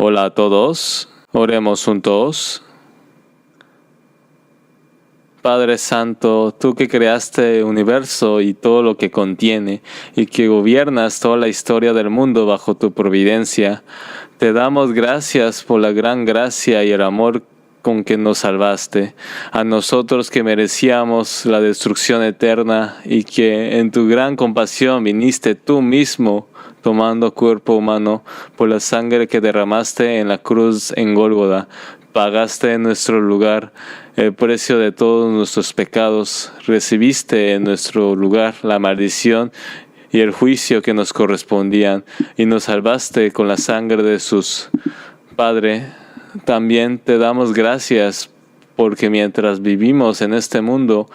Hola a todos, oremos juntos. Padre Santo, tú que creaste el universo y todo lo que contiene, y que gobiernas toda la historia del mundo bajo tu providencia, te damos gracias por la gran gracia y el amor con que nos salvaste, a nosotros que merecíamos la destrucción eterna, y que en tu gran compasión viniste tú mismo, tomando cuerpo humano, por la sangre que derramaste en la cruz en Gólgota. Pagaste en nuestro lugar el precio de todos nuestros pecados, recibiste en nuestro lugar la maldición y el juicio que nos correspondían, y nos salvaste con la sangre de Jesús. Padre, también te damos gracias porque mientras vivimos en este mundo,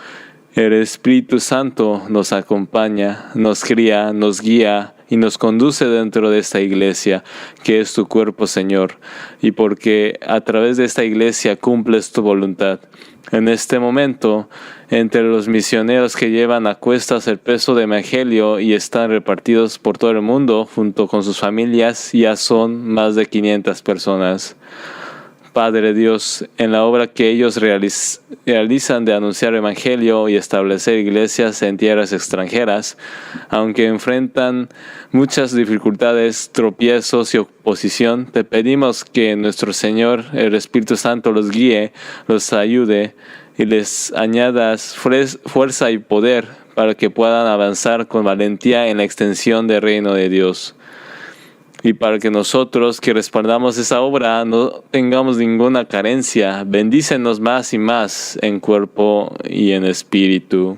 el Espíritu Santo nos acompaña, nos cría, nos guía y nos conduce dentro de esta iglesia, que es tu cuerpo, Señor, y porque a través de esta iglesia cumples tu voluntad. En este momento, entre los misioneros que llevan a cuestas el peso del Evangelio y están repartidos por todo el mundo, junto con sus familias, ya son más de 500 personas. Padre Dios, en la obra que ellos realizan de anunciar el Evangelio y establecer iglesias en tierras extranjeras, aunque enfrentan muchas dificultades, tropiezos y oposición, te pedimos que nuestro Señor, el Espíritu Santo, los guíe, los ayude y les añadas fuerza y poder para que puedan avanzar con valentía en la extensión del reino de Dios. Y para que nosotros que respaldamos esa obra no tengamos ninguna carencia, bendícenos más y más en cuerpo y en espíritu.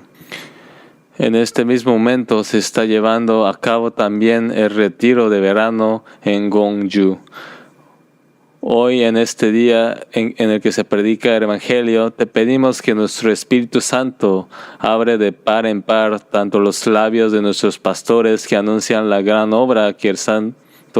En este mismo momento se está llevando a cabo también el retiro de verano en Gwangju. Hoy, en este día en el que se predica el Evangelio, te pedimos que nuestro Espíritu Santo abre de par en par tanto los labios de nuestros pastores que anuncian la gran obra que el Santo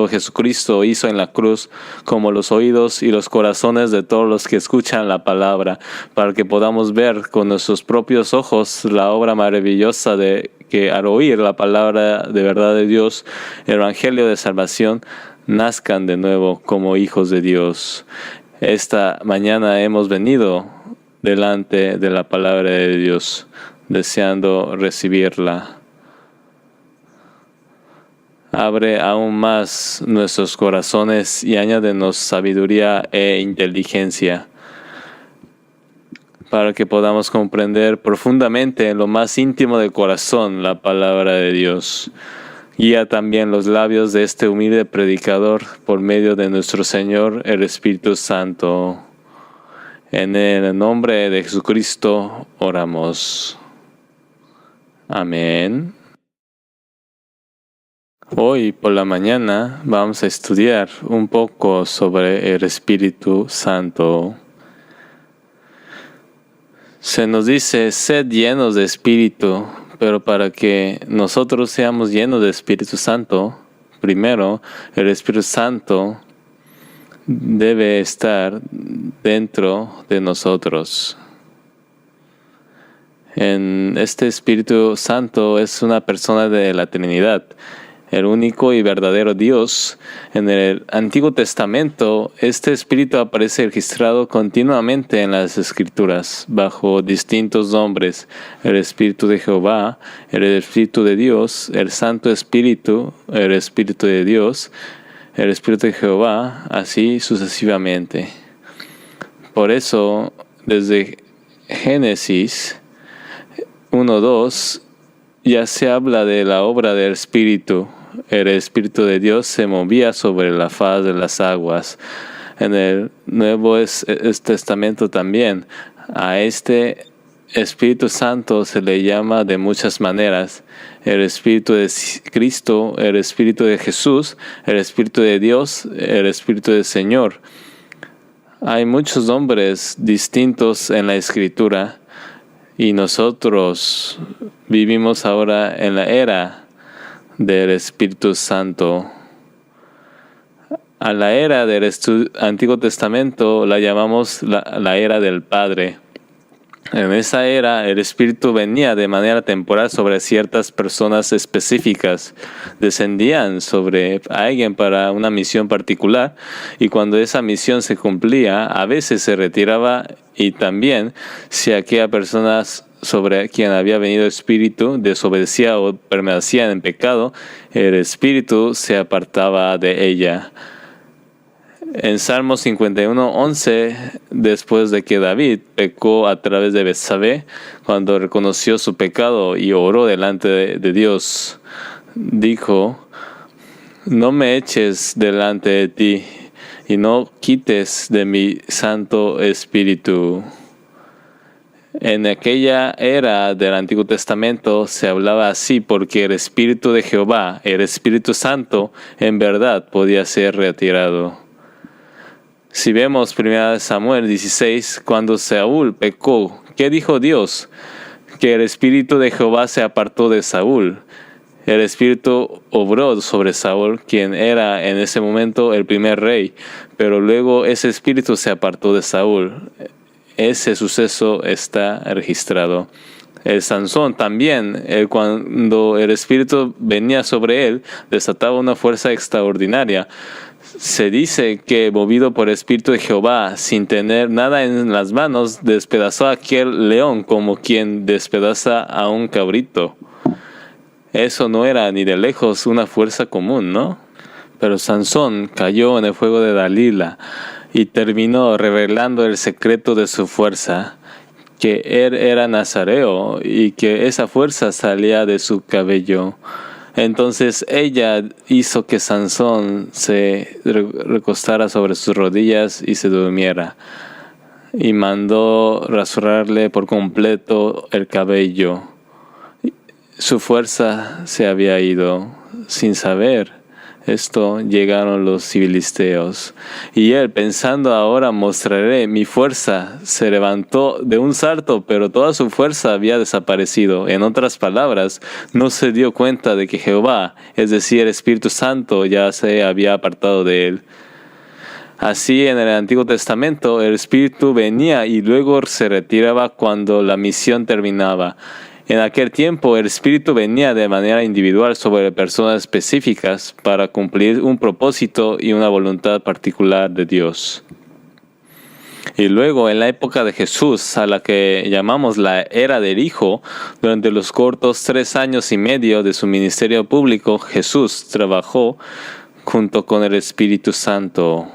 Jesucristo hizo en la cruz, como los oídos y los corazones de todos los que escuchan la palabra, para que podamos ver con nuestros propios ojos la obra maravillosa de que al oír la palabra de verdad de Dios, el Evangelio de salvación, nazcan de nuevo como hijos de Dios. Esta mañana hemos venido delante de la palabra de Dios, deseando recibirla. Abre aún más nuestros corazones y añádenos sabiduría e inteligencia para que podamos comprender profundamente en lo más íntimo del corazón la palabra de Dios. Guía también los labios de este humilde predicador por medio de nuestro Señor, el Espíritu Santo. En el nombre de Jesucristo oramos. Amén. Hoy por la mañana vamos a estudiar un poco sobre el Espíritu Santo. Se nos dice, sed llenos de Espíritu, pero para que nosotros seamos llenos de Espíritu Santo, primero el Espíritu Santo debe estar dentro de nosotros. En este Espíritu Santo es una persona de la Trinidad, el único y verdadero Dios. En el Antiguo Testamento, este Espíritu aparece registrado continuamente en las Escrituras, bajo distintos nombres: el Espíritu de Jehová, el Espíritu de Dios, el Santo Espíritu, el Espíritu de Dios, el Espíritu de Jehová, así sucesivamente. Por eso, desde Génesis 1:2, ya se habla de la obra del Espíritu. El Espíritu de Dios se movía sobre la faz de las aguas. En el Nuevo Testamento también, a este Espíritu Santo se le llama de muchas maneras: el Espíritu de Cristo, el Espíritu de Jesús, el Espíritu de Dios, el Espíritu del Señor. Hay muchos nombres distintos en la Escritura, y nosotros vivimos ahora en la era del Espíritu Santo. A la era del Antiguo Testamento la llamamos la era del Padre. En esa era, el Espíritu venía de manera temporal sobre ciertas personas específicas. Descendían sobre alguien para una misión particular, y cuando esa misión se cumplía, a veces se retiraba, y también si aquella persona sobre quien había venido el Espíritu desobedecía o permanecía en pecado, el Espíritu se apartaba de ella. En Salmo 51:11, después de que David pecó a través de Betsabé, cuando reconoció su pecado y oró delante de Dios, dijo: no me eches delante de ti y no quites de mi Santo Espíritu. En aquella era del Antiguo Testamento se hablaba así porque el Espíritu de Jehová, el Espíritu Santo, en verdad podía ser retirado. Si vemos 1 Samuel 16, cuando Saúl pecó, ¿qué dijo Dios? Que el Espíritu de Jehová se apartó de Saúl. El Espíritu obró sobre Saúl, quien era en ese momento el primer rey, pero luego ese Espíritu se apartó de Saúl. Ese suceso está registrado. El Sansón también, cuando el Espíritu venía sobre él, desataba una fuerza extraordinaria. Se dice que, movido por el Espíritu de Jehová, sin tener nada en las manos, despedazó a aquel león como quien despedaza a un cabrito. Eso no era ni de lejos una fuerza común, ¿no? Pero Sansón cayó en el fuego de Dalila y terminó revelando el secreto de su fuerza, que él era nazareo y que esa fuerza salía de su cabello. Entonces ella hizo que Sansón se recostara sobre sus rodillas y se durmiera, y mandó rasurarle por completo el cabello. Su fuerza se había ido. Sin saber esto, llegaron los filisteos, y él, pensando: ahora mostraré mi fuerza, se levantó de un salto, pero toda su fuerza había desaparecido. En otras palabras, no se dio cuenta de que Jehová, es decir, el Espíritu Santo, ya se había apartado de él. Así, en el Antiguo Testamento, el Espíritu venía y luego se retiraba cuando la misión terminaba. En aquel tiempo, el Espíritu venía de manera individual sobre personas específicas para cumplir un propósito y una voluntad particular de Dios. Y luego, en la época de Jesús, a la que llamamos la era del Hijo, durante los cortos 3 años y medio de su ministerio público, Jesús trabajó junto con el Espíritu Santo.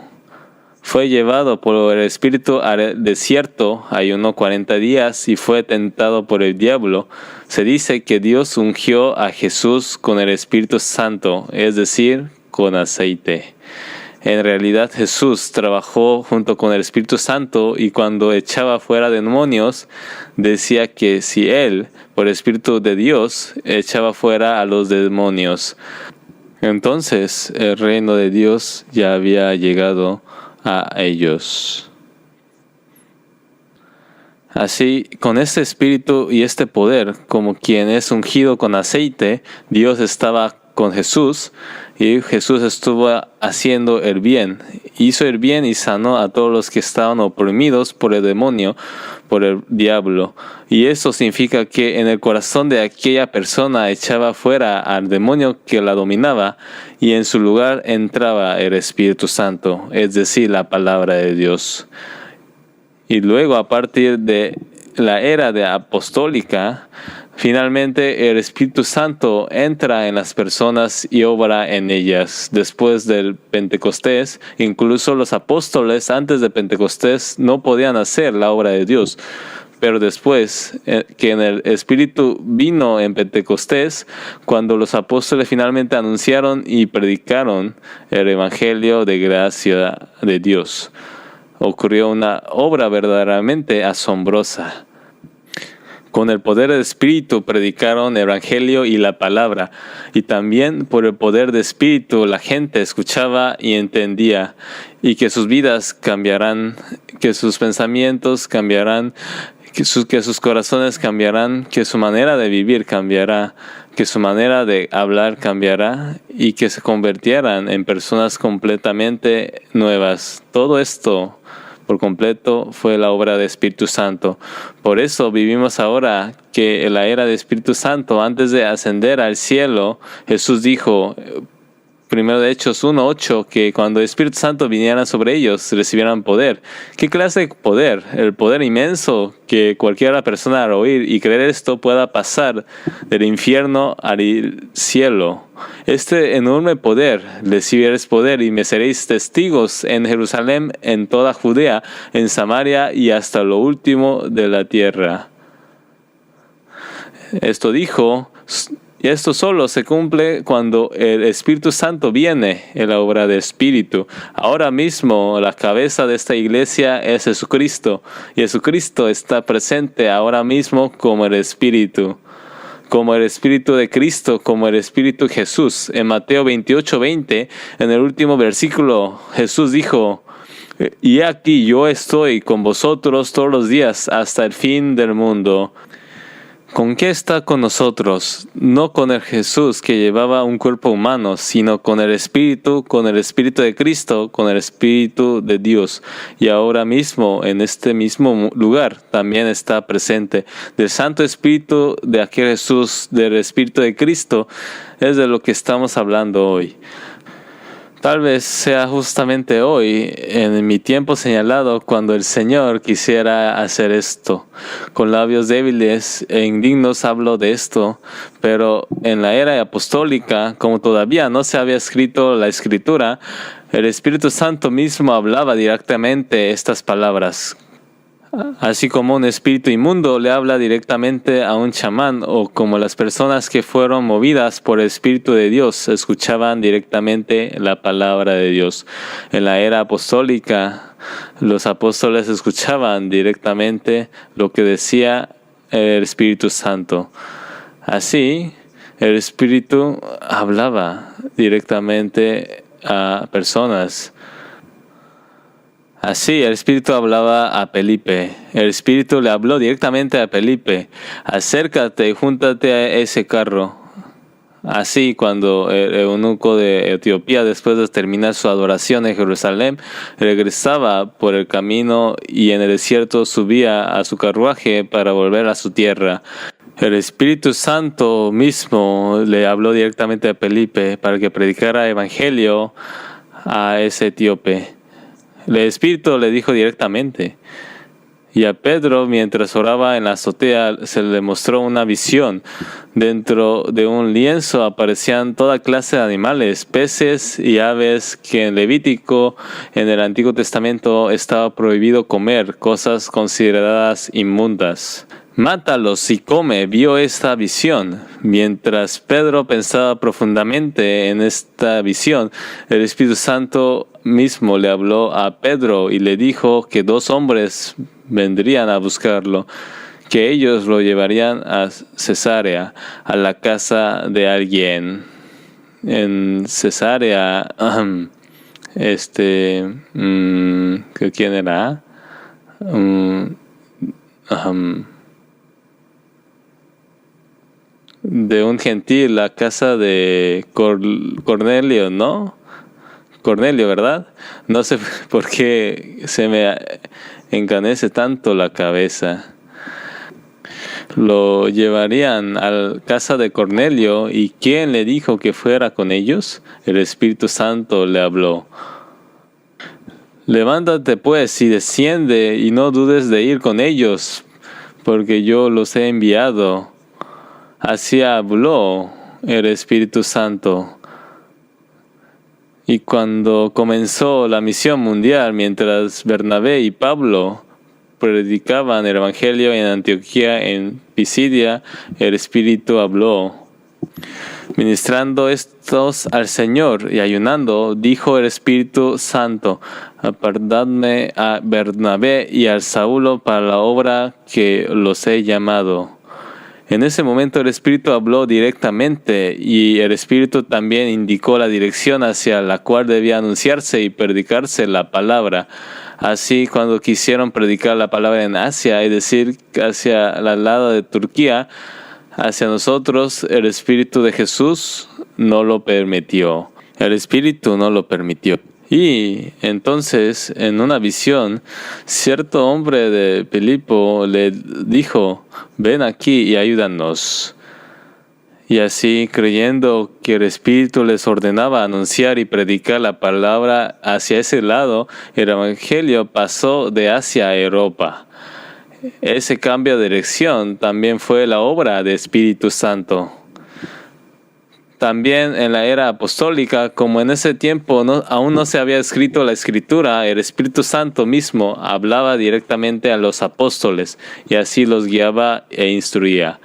Fue llevado por el Espíritu al desierto, ayunó 40 días y fue tentado por el diablo. Se dice que Dios ungió a Jesús con el Espíritu Santo, es decir, con aceite. En realidad, Jesús trabajó junto con el Espíritu Santo, y cuando echaba fuera demonios, decía que si él, por el Espíritu de Dios, echaba fuera a los demonios, entonces el reino de Dios ya había llegado a ellos. Así, con este espíritu y este poder, como quien es ungido con aceite, Dios estaba con Jesús, y Jesús estuvo haciendo el bien. Hizo el bien y sanó a todos los que estaban oprimidos por el demonio, por el diablo. Y eso significa que en el corazón de aquella persona echaba fuera al demonio que la dominaba, y en su lugar entraba el Espíritu Santo, es decir, la palabra de Dios. Y luego, a partir de la era de apostólica, finalmente el Espíritu Santo entra en las personas y obra en ellas. Después del Pentecostés, incluso los apóstoles antes de Pentecostés no podían hacer la obra de Dios. Pero después que en el Espíritu vino en Pentecostés, cuando los apóstoles finalmente anunciaron y predicaron el Evangelio de gracia de Dios, ocurrió una obra verdaderamente asombrosa. Con el poder del Espíritu predicaron el Evangelio y la palabra, y también por el poder del Espíritu la gente escuchaba y entendía, y que sus vidas cambiarán, que sus pensamientos cambiarán, que sus corazones cambiarán, que su manera de vivir cambiará, que su manera de hablar cambiará, y que se convirtieran en personas completamente nuevas. Todo esto por completo fue la obra del Espíritu Santo. Por eso vivimos ahora que en la era del Espíritu Santo, antes de ascender al cielo, Jesús dijo, primero de Hechos 1:8, que cuando el Espíritu Santo viniera sobre ellos, recibieran poder. ¿Qué clase de poder? El poder inmenso que cualquier persona al oír y creer esto pueda pasar del infierno al cielo. Este enorme poder, recibiréis poder y me seréis testigos en Jerusalén, en toda Judea, en Samaria y hasta lo último de la tierra. Esto dijo. Y esto solo se cumple cuando el Espíritu Santo viene en la obra del Espíritu. Ahora mismo la cabeza de esta iglesia es Jesucristo. Y Jesucristo está presente ahora mismo como el Espíritu. Como el Espíritu de Cristo, como el Espíritu de Jesús. En Mateo 28:20, en el último versículo, Jesús dijo, y aquí yo estoy con vosotros todos los días hasta el fin del mundo. ¿Con qué está con nosotros? No con el Jesús que llevaba un cuerpo humano, sino con el Espíritu de Cristo, con el Espíritu de Dios. Y ahora mismo, en este mismo lugar, también está presente. Del Santo Espíritu de aquel Jesús, del Espíritu de Cristo, es de lo que estamos hablando hoy. Tal vez sea justamente hoy, en mi tiempo señalado, cuando el Señor quisiera hacer esto. Con labios débiles e indignos hablo de esto, pero en la era apostólica, como todavía no se había escrito la Escritura, el Espíritu Santo mismo hablaba directamente estas palabras. Así como un espíritu inmundo le habla directamente a un chamán, o como las personas que fueron movidas por el Espíritu de Dios escuchaban directamente la palabra de Dios. En la era apostólica, los apóstoles escuchaban directamente lo que decía el Espíritu Santo. Así, el Espíritu hablaba directamente a personas. Así, el Espíritu hablaba a Felipe. El Espíritu le habló directamente a Felipe. Acércate y júntate a ese carro. Así, cuando el eunuco de Etiopía, después de terminar su adoración en Jerusalén, regresaba por el camino y en el desierto subía a su carruaje para volver a su tierra. El Espíritu Santo mismo le habló directamente a Felipe para que predicara el evangelio a ese etíope. El Espíritu le dijo directamente. Y a Pedro, mientras oraba en la azotea, se le mostró una visión. Dentro de un lienzo aparecían toda clase de animales, peces y aves que en Levítico, en el Antiguo Testamento, estaba prohibido comer, cosas consideradas inmundas. Mátalos y come, vio esta visión. Mientras Pedro pensaba profundamente en esta visión, el Espíritu Santo mismo le habló a Pedro y le dijo que 2 hombres vendrían a buscarlo, que ellos lo llevarían a Cesarea, a la casa de alguien. En Cesarea, ¿quién era? De un gentil, la casa de Cornelio, ¿no? Cornelio, ¿verdad? No sé por qué se me encanece tanto la cabeza. Lo llevarían a la casa de Cornelio, ¿y quién le dijo que fuera con ellos? El Espíritu Santo le habló. Levántate pues y desciende y no dudes de ir con ellos, porque yo los he enviado. Así habló el Espíritu Santo. Y cuando comenzó la misión mundial, mientras Bernabé y Pablo predicaban el Evangelio en Antioquía, en Pisidia, el Espíritu habló. Ministrando estos al Señor y ayunando, dijo el Espíritu Santo: apartadme a Bernabé y al Saulo para la obra que los he llamado. En ese momento el Espíritu habló directamente y el Espíritu también indicó la dirección hacia la cual debía anunciarse y predicarse la palabra. Así, cuando quisieron predicar la palabra en Asia, es decir, hacia el lado de Turquía, hacia nosotros, el Espíritu de Jesús no lo permitió. El Espíritu no lo permitió. Y entonces, en una visión, cierto hombre de Filipo le dijo, ven aquí y ayúdanos. Y así, creyendo que el Espíritu les ordenaba anunciar y predicar la palabra hacia ese lado, el Evangelio pasó de Asia a Europa. Ese cambio de dirección también fue la obra del Espíritu Santo. También en la era apostólica, como en ese tiempo aún no se había escrito la Escritura, el Espíritu Santo mismo hablaba directamente a los apóstoles y así los guiaba e instruía.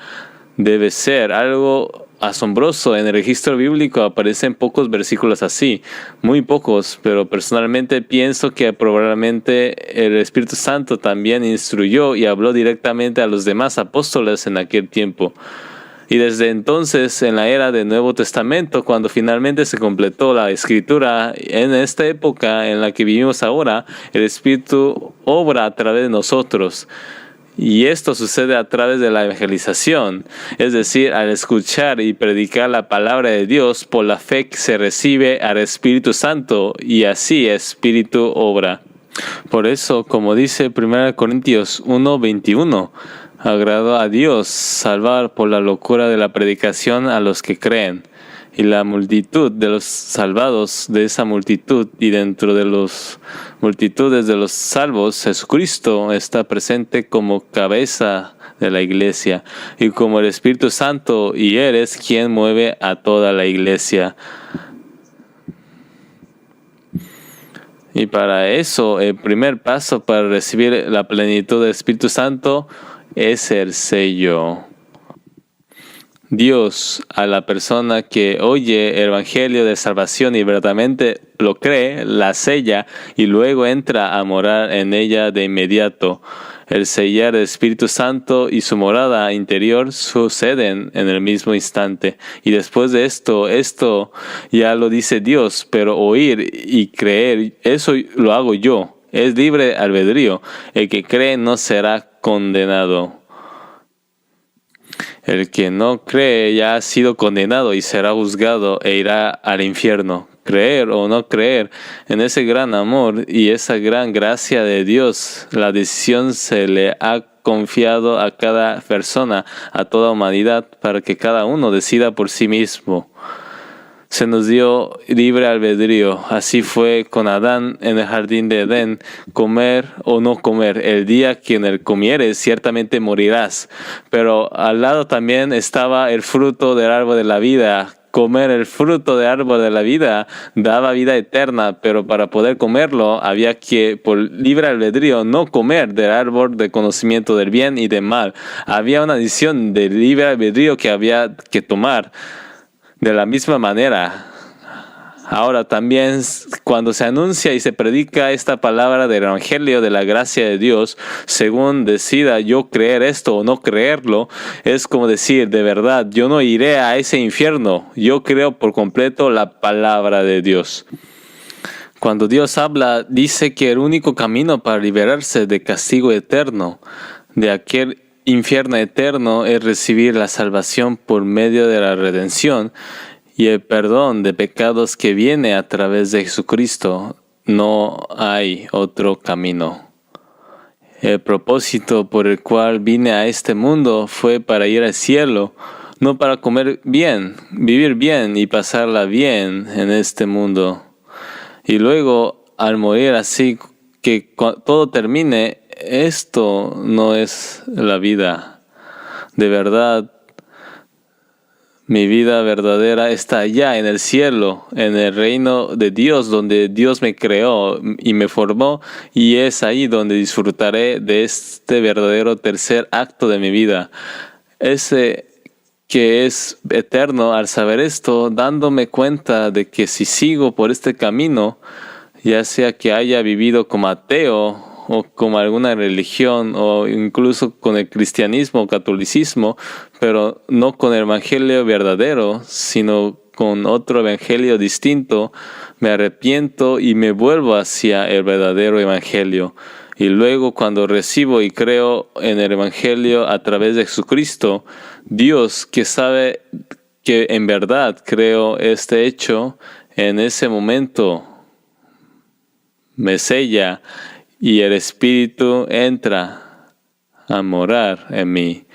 Debe ser algo asombroso. En el registro bíblico aparecen pocos versículos así, muy pocos, pero personalmente pienso que probablemente el Espíritu Santo también instruyó y habló directamente a los demás apóstoles en aquel tiempo. Y desde entonces, en la era del Nuevo Testamento, cuando finalmente se completó la Escritura, en esta época en la que vivimos ahora, el Espíritu obra a través de nosotros. Y esto sucede a través de la evangelización, es decir, al escuchar y predicar la palabra de Dios, por la fe que se recibe al Espíritu Santo, y así el Espíritu obra. Por eso, como dice 1 Corintios 1:21, agradó a Dios salvar por la locura de la predicación a los que creen. Y la multitud de los salvados de esa multitud y dentro de las multitudes de los salvos, Jesucristo está presente como cabeza de la iglesia y como el Espíritu Santo, y Él es quien mueve a toda la iglesia. Y para eso, el primer paso para recibir la plenitud del Espíritu Santo es el sello. Dios, a la persona que oye el Evangelio de salvación y verdaderamente lo cree, la sella y luego entra a morar en ella de inmediato. El sellar del Espíritu Santo y su morada interior suceden en el mismo instante. Y después de esto ya lo dice Dios, pero oír y creer, eso lo hago yo. Es libre albedrío. El que cree no será condenado. El que no cree ya ha sido condenado y será juzgado e irá al infierno. Creer o no creer en ese gran amor y esa gran gracia de Dios, la decisión se le ha confiado a cada persona, a toda humanidad, para que cada uno decida por sí mismo. Se nos dio libre albedrío. Así fue con Adán en el jardín de Edén, comer o no comer. El día que en él comieres, ciertamente morirás. Pero al lado también estaba el fruto del árbol de la vida. Comer el fruto del árbol de la vida daba vida eterna, pero para poder comerlo había que, por libre albedrío, no comer del árbol del conocimiento del bien y del mal. Había una decisión de libre albedrío que había que tomar. De la misma manera, ahora también cuando se anuncia y se predica esta palabra del Evangelio de la gracia de Dios, según decida yo creer esto o no creerlo, es como decir, de verdad, yo no iré a ese infierno, yo creo por completo la palabra de Dios. Cuando Dios habla, dice que el único camino para liberarse de castigo eterno, de aquel infierno eterno, es recibir la salvación por medio de la redención y el perdón de pecados que viene a través de Jesucristo. No hay otro camino. El propósito por el cual vine a este mundo fue para ir al cielo, no para comer bien, vivir bien y pasarla bien en este mundo. Y luego, al morir así, que todo termine, esto no es la vida. De verdad, mi vida verdadera está allá en el cielo, en el reino de Dios, donde Dios me creó y me formó, y es ahí donde disfrutaré de este verdadero tercer acto de mi vida. Ese que es eterno. Al saber esto, dándome cuenta de que si sigo por este camino, ya sea que haya vivido como ateo o como alguna religión o incluso con el cristianismo o catolicismo, pero no con el evangelio verdadero, sino con otro evangelio distinto, me arrepiento y me vuelvo hacia el verdadero evangelio. Y luego cuando recibo y creo en el evangelio a través de Jesucristo, Dios, que sabe que en verdad creo este hecho, en ese momento me sella y el Espíritu entra a morar en mí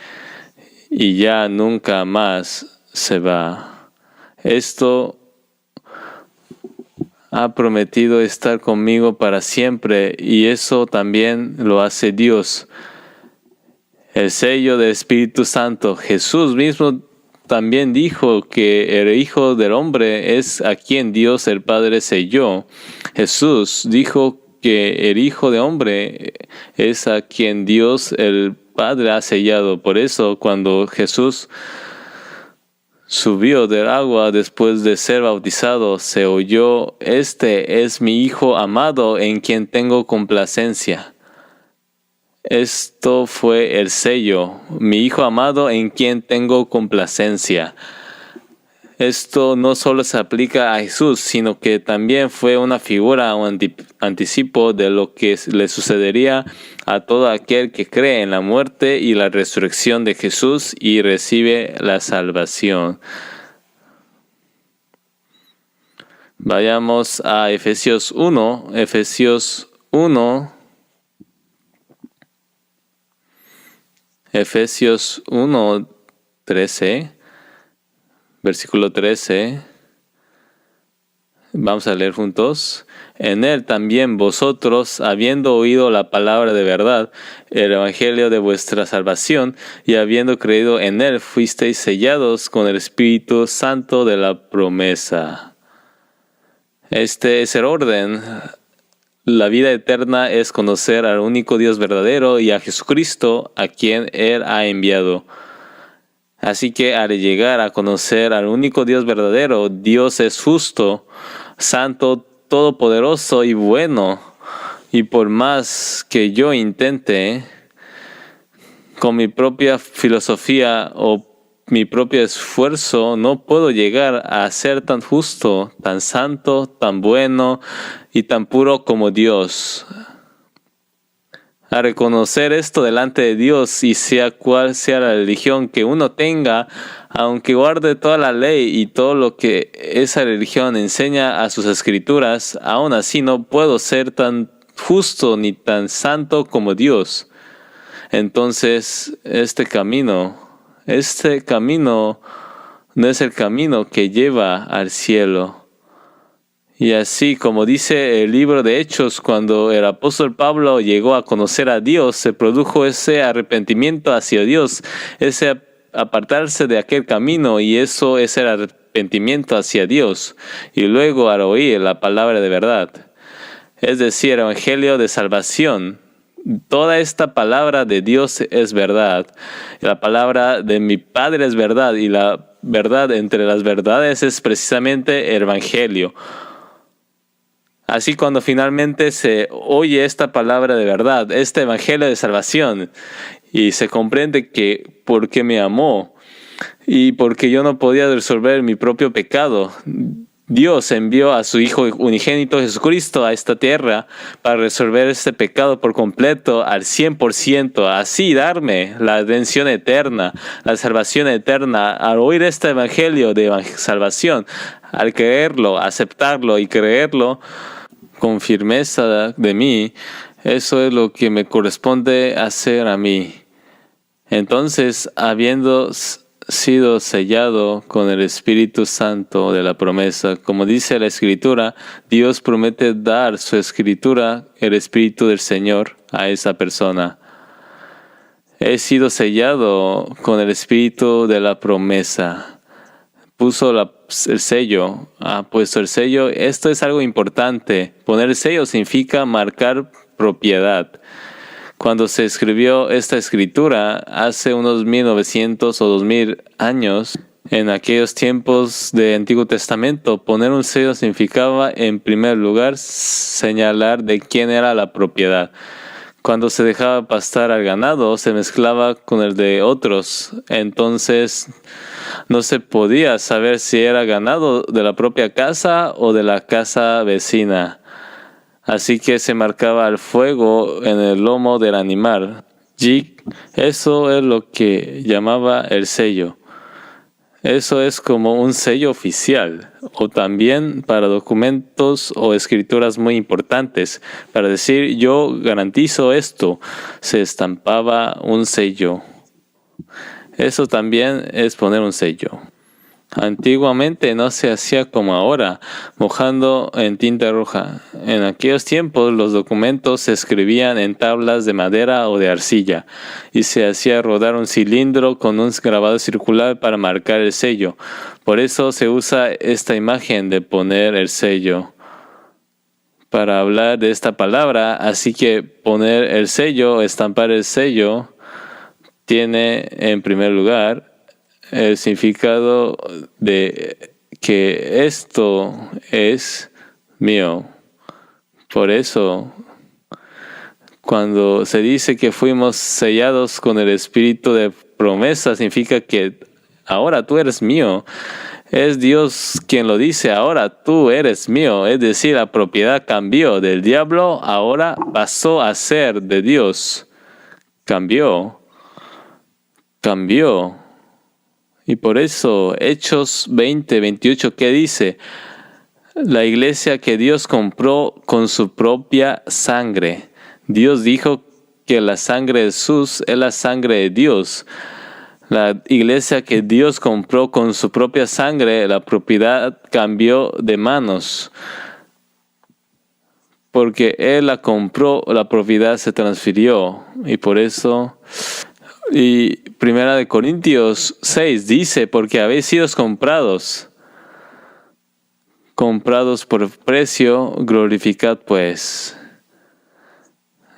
y ya nunca más se va. Esto ha prometido estar conmigo para siempre y eso también lo hace Dios. El sello del Espíritu Santo. Jesús mismo también dijo que el Hijo del Hombre es a quien Dios el Padre selló. Jesús dijo que el Hijo del Hombre es a quien Dios el Padre ha sellado. Por eso cuando Jesús subió del agua después de ser bautizado, se oyó: "Este es mi Hijo amado en quien tengo complacencia". Esto fue el sello: mi Hijo amado en quien tengo complacencia. Esto no solo se aplica a Jesús, sino que también fue una figura o anticipo de lo que le sucedería a todo aquel que cree en la muerte y la resurrección de Jesús y recibe la salvación. Vayamos a Efesios 1. Efesios 1, 13, versículo 13. Vamos a leer juntos. En él también vosotros, habiendo oído la palabra de verdad, el evangelio de vuestra salvación, y habiendo creído en él, fuisteis sellados con el Espíritu Santo de la promesa. Este es el orden. La vida eterna es conocer al único Dios verdadero y a Jesucristo, a quien Él ha enviado. Así que al llegar a conocer al único Dios verdadero, Dios es justo, santo, todopoderoso y bueno. Y por más que yo intente, con mi propia filosofía o mi propio esfuerzo, no puedo llegar a ser tan justo, tan santo, tan bueno y tan puro como Dios. A reconocer esto delante de Dios, y sea cual sea la religión que uno tenga, aunque guarde toda la ley y todo lo que esa religión enseña a sus escrituras, aún así no puedo ser tan justo ni tan santo como Dios. Entonces, este camino no es el camino que lleva al cielo. Y así como dice el libro de Hechos, cuando el apóstol Pablo llegó a conocer a Dios, se produjo ese arrepentimiento hacia Dios, ese apartarse de aquel camino, y eso es el arrepentimiento hacia Dios. Y luego al oír la palabra de verdad, es decir, el evangelio de salvación, toda esta palabra de Dios es verdad. La palabra de mi Padre es verdad, y la verdad entre las verdades es precisamente el evangelio. Así cuando finalmente se oye esta palabra de verdad, este evangelio de salvación, y se comprende que porque me amó y porque yo no podía resolver mi propio pecado, Dios envió a su Hijo unigénito Jesucristo a esta tierra para resolver este pecado por completo al 100%, así darme la redención eterna, la salvación eterna. Al oír este evangelio de salvación, al creerlo, aceptarlo y creerlo con firmeza de mí, eso es lo que me corresponde hacer a mí. Entonces, habiendo sido sellado con el Espíritu Santo de la promesa, como dice la Escritura, Dios promete dar su Escritura, el Espíritu del Señor, a esa persona. He sido sellado con el Espíritu de la promesa. Puso el sello, ha puesto el sello. Esto es algo importante. Poner el sello significa marcar propiedad. Cuando se escribió esta escritura hace unos 1900 o 2000 años, en aquellos tiempos del Antiguo Testamento, poner un sello significaba, en primer lugar, señalar de quién era la propiedad. Cuando se dejaba pastar al ganado, se mezclaba con el de otros. Entonces, no se podía saber si era ganado de la propia casa o de la casa vecina. Así que se marcaba el fuego en el lomo del animal. Eso es lo que llamaba el sello. Eso es como un sello oficial, o también para documentos o escrituras muy importantes. Para decir yo garantizo esto, se estampaba un sello. Eso también es poner un sello. Antiguamente no se hacía como ahora, mojando en tinta roja. En aquellos tiempos los documentos se escribían en tablas de madera o de arcilla y se hacía rodar un cilindro con un grabado circular para marcar el sello. Por eso se usa esta imagen de poner el sello para hablar de esta palabra. Así que poner el sello, estampar el sello, tiene en primer lugar el significado de que esto es mío. Por eso, cuando se dice que fuimos sellados con el espíritu de promesa, significa que ahora tú eres mío. Es Dios quien lo dice, ahora tú eres mío. Es decir, la propiedad cambió del diablo, ahora pasó a ser de Dios. Cambió. Y por eso, Hechos 20:28, ¿qué dice? La iglesia que Dios compró con su propia sangre. Dios dijo que la sangre de Jesús es la sangre de Dios. La iglesia que Dios compró con su propia sangre, la propiedad cambió de manos. Porque Él la compró, la propiedad se transfirió. Y por eso... Y Primera de Corintios 6 dice, porque habéis sido comprados por precio, glorificad pues.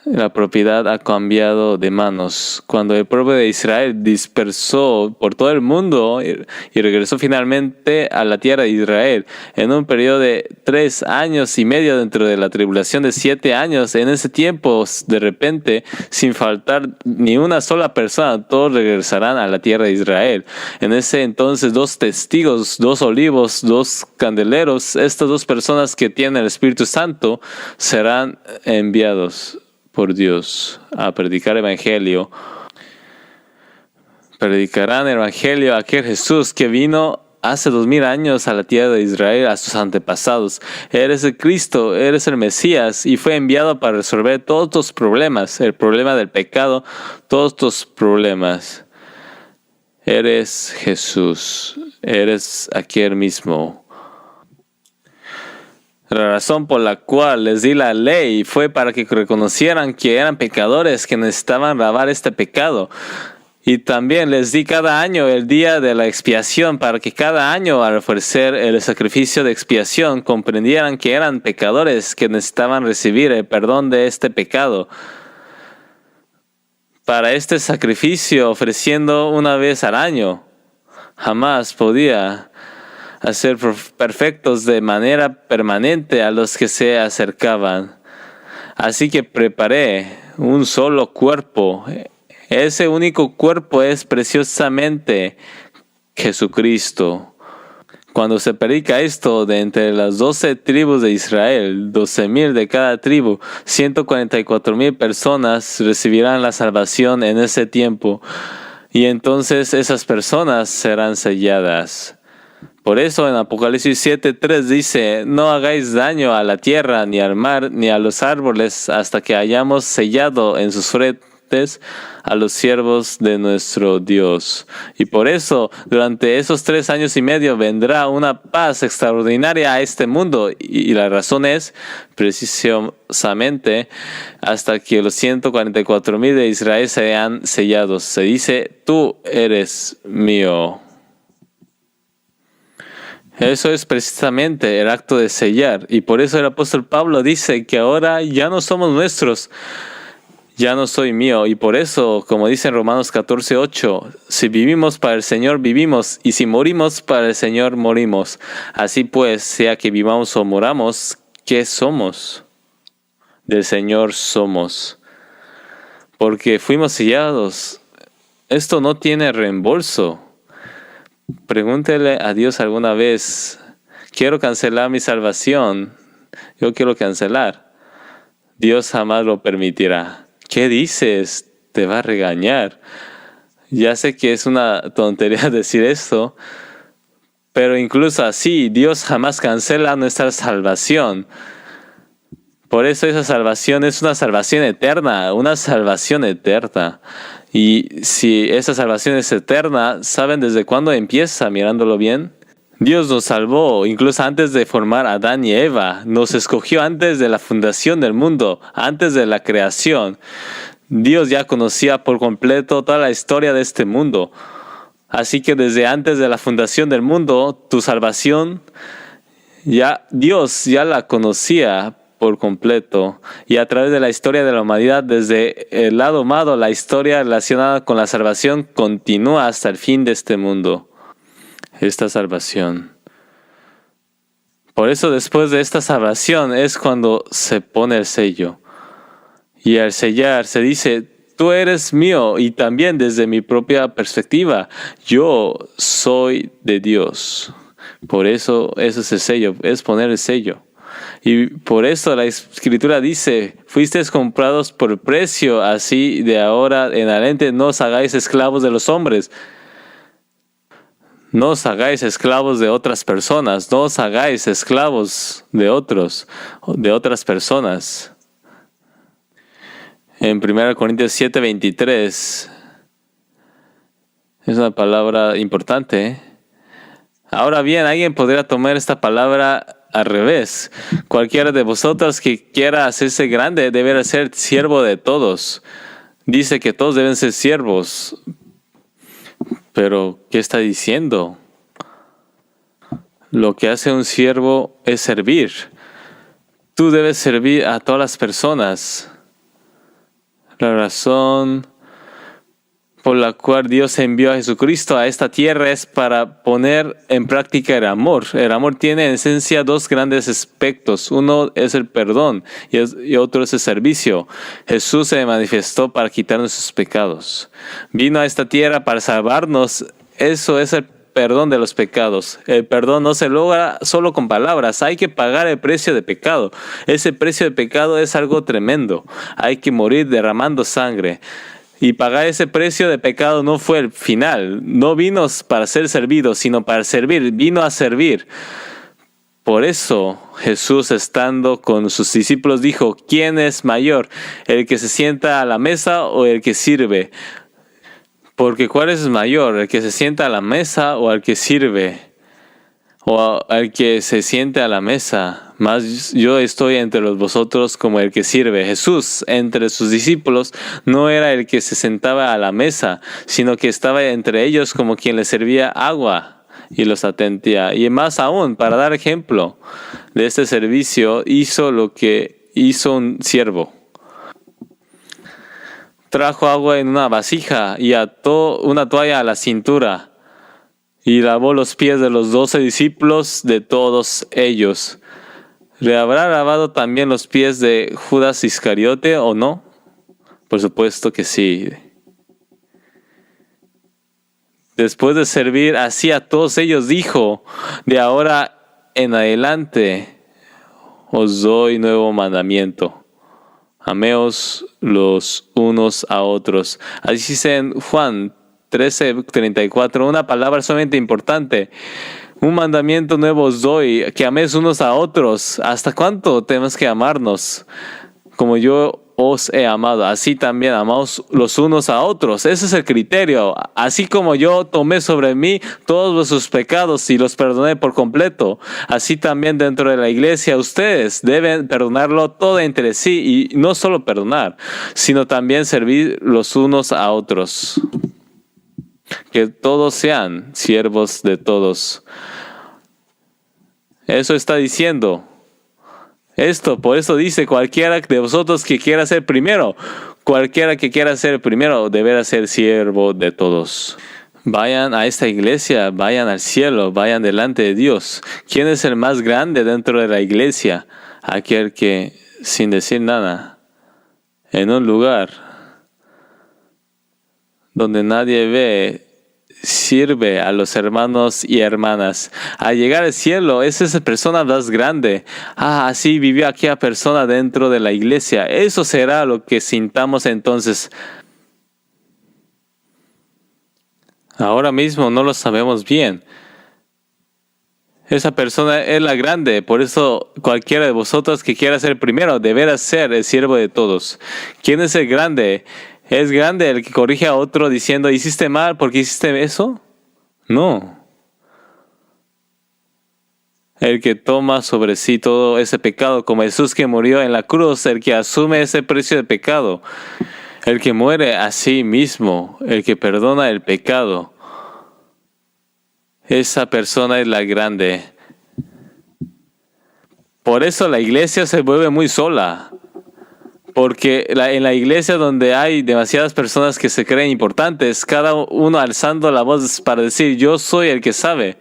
La propiedad ha cambiado de manos. Cuando el pueblo de Israel dispersó por todo el mundo y regresó finalmente a la tierra de Israel, en un periodo de 3 años y medio dentro de la tribulación de 7 años, en ese tiempo, de repente, sin faltar ni una sola persona, todos regresarán a la tierra de Israel. En ese entonces, 2 testigos, 2 olivos, 2 candeleros, estas 2 personas que tienen el Espíritu Santo, serán enviados por Dios a predicar el evangelio. Predicarán el evangelio a aquel Jesús que vino hace 2000 años a la tierra de Israel, a sus antepasados. Eres el Cristo, eres el Mesías y fue enviado para resolver todos tus problemas, el problema del pecado, todos tus problemas. Eres Jesús, eres aquel mismo. La razón por la cual les di la ley fue para que reconocieran que eran pecadores, que necesitaban lavar este pecado. Y también les di cada año el día de la expiación, para que cada año al ofrecer el sacrificio de expiación comprendieran que eran pecadores, que necesitaban recibir el perdón de este pecado. Para este sacrificio, ofreciendo una vez al año, jamás podía hacer perfectos de manera permanente a los que se acercaban. Así que preparé un solo cuerpo. Ese único cuerpo es preciosamente Jesucristo. Cuando se predica esto de entre las 12 tribus de Israel, 12,000 de cada tribu, 144,000 personas recibirán la salvación en ese tiempo. Y entonces esas personas serán selladas. Por eso en Apocalipsis 7:3 dice, no hagáis daño a la tierra, ni al mar, ni a los árboles, hasta que hayamos sellado en sus frentes a los siervos de nuestro Dios. Y por eso, durante esos 3 años y medio, vendrá una paz extraordinaria a este mundo. Y la razón es, precisamente, hasta que los 144,000 de Israel sean sellados. Se dice, tú eres mío. Eso es precisamente el acto de sellar. Y por eso el apóstol Pablo dice que ahora ya no somos nuestros, ya no soy mío. Y por eso, como dice en Romanos 14:8, si vivimos para el Señor, vivimos. Y si morimos para el Señor, morimos. Así pues, sea que vivamos o moramos, ¿qué somos? Del Señor somos. Porque fuimos sellados. Esto no tiene reembolso. Pregúntele a Dios alguna vez, quiero cancelar mi salvación, yo quiero cancelar. Dios jamás lo permitirá. ¿Qué dices? Te va a regañar. Ya sé que es una tontería decir esto, Pero incluso así, Dios jamás cancela nuestra salvación. Por eso esa salvación es una salvación eterna, una salvación eterna. Y si esa salvación es eterna, ¿saben desde cuándo empieza? Mirándolo bien. Dios nos salvó incluso antes de formar a Adán y Eva. Nos escogió antes de la fundación del mundo, antes de la creación. Dios ya conocía por completo toda la historia de este mundo. Así que desde antes de la fundación del mundo, tu salvación, Dios ya la conocía por completo. Y a través de la historia de la humanidad, desde el lado humano, la historia relacionada con la salvación continúa hasta el fin de este mundo. Esta salvación. Por eso después de esta salvación es cuando se pone el sello. Y al sellar se dice: tú eres mío, y también desde mi propia perspectiva, yo soy de Dios. Por eso es el sello, es poner el sello. Y por eso la Escritura dice: fuisteis comprados por precio, así de ahora en adelante no os hagáis esclavos de los hombres. No os hagáis esclavos de otras personas, no os hagáis esclavos de otras personas. En 1 Corintios 7:23 es una palabra importante. Ahora bien, alguien podría tomar esta palabra al revés. Cualquiera de vosotros que quiera hacerse grande deberá ser siervo de todos. Dice que todos deben ser siervos. Pero, ¿qué está diciendo? Lo que hace un siervo es servir. Tú debes servir a todas las personas. La razón por la cual Dios envió a Jesucristo a esta tierra es para poner en práctica el amor. El amor tiene en esencia dos grandes aspectos. Uno es el perdón y otro es el servicio. Jesús se manifestó para quitar nuestros pecados. Vino a esta tierra para salvarnos. Eso es el perdón de los pecados. El perdón no se logra solo con palabras. Hay que pagar el precio de pecado. Ese precio de pecado es algo tremendo. Hay que morir derramando sangre. Y pagar ese precio de pecado no fue el final. No vino para ser servido, sino para servir. Vino a servir. Por eso Jesús, estando con sus discípulos, dijo: ¿quién es mayor? ¿El que se sienta a la mesa o el que sirve? Porque ¿cuál es mayor? ¿El que se sienta a la mesa o el que sirve? O al que se siente a la mesa. Mas yo estoy entre vosotros como el que sirve. Jesús, entre sus discípulos, no era el que se sentaba a la mesa, sino que estaba entre ellos como quien les servía agua y los atendía. Y más aún, para dar ejemplo de este servicio, hizo lo que hizo un siervo. Trajo agua en una vasija y ató una toalla a la cintura. Y lavó los pies de los 12 discípulos, de todos ellos. ¿Le habrá lavado también los pies de Judas Iscariote o no? Por supuesto que sí. Después de servir así a todos ellos, dijo: de ahora en adelante os doy nuevo mandamiento. Ameos los unos a otros. Así dice en Juan 13:34, una palabra sumamente importante. Un mandamiento nuevo os doy, que améis unos a otros. ¿Hasta cuánto tenemos que amarnos? Como yo os he amado, así también amaos los unos a otros. Ese es el criterio. Así como yo tomé sobre mí todos vuestros pecados y los perdoné por completo, así también dentro de la iglesia ustedes deben perdonarlo todo entre sí, y no solo perdonar, sino también servir los unos a otros. Que todos sean siervos de todos. Eso está diciendo. Por eso dice: cualquiera de vosotros que quiera ser primero. Cualquiera que quiera ser primero deberá ser siervo de todos. Vayan a esta iglesia, vayan al cielo, vayan delante de Dios. ¿Quién es el más grande dentro de la iglesia? Aquel que, sin decir nada, en un lugar donde nadie ve, sirve a los hermanos y hermanas. Al llegar al cielo, esa es la persona más grande. Así vivió aquella persona dentro de la iglesia. Eso será lo que sintamos entonces. Ahora mismo no lo sabemos bien. Esa persona es la grande, por eso cualquiera de vosotros que quiera ser primero deberá ser el siervo de todos. ¿Quién es el grande? ¿Es grande el que corrige a otro diciendo, hiciste mal porque hiciste eso? No. El que toma sobre sí todo ese pecado, como Jesús que murió en la cruz, el que asume ese precio de pecado, el que muere a sí mismo, el que perdona el pecado. Esa persona es la grande. Por eso la iglesia se vuelve muy sola. Porque en la iglesia donde hay demasiadas personas que se creen importantes, cada uno alzando la voz para decir, yo soy el que sabe,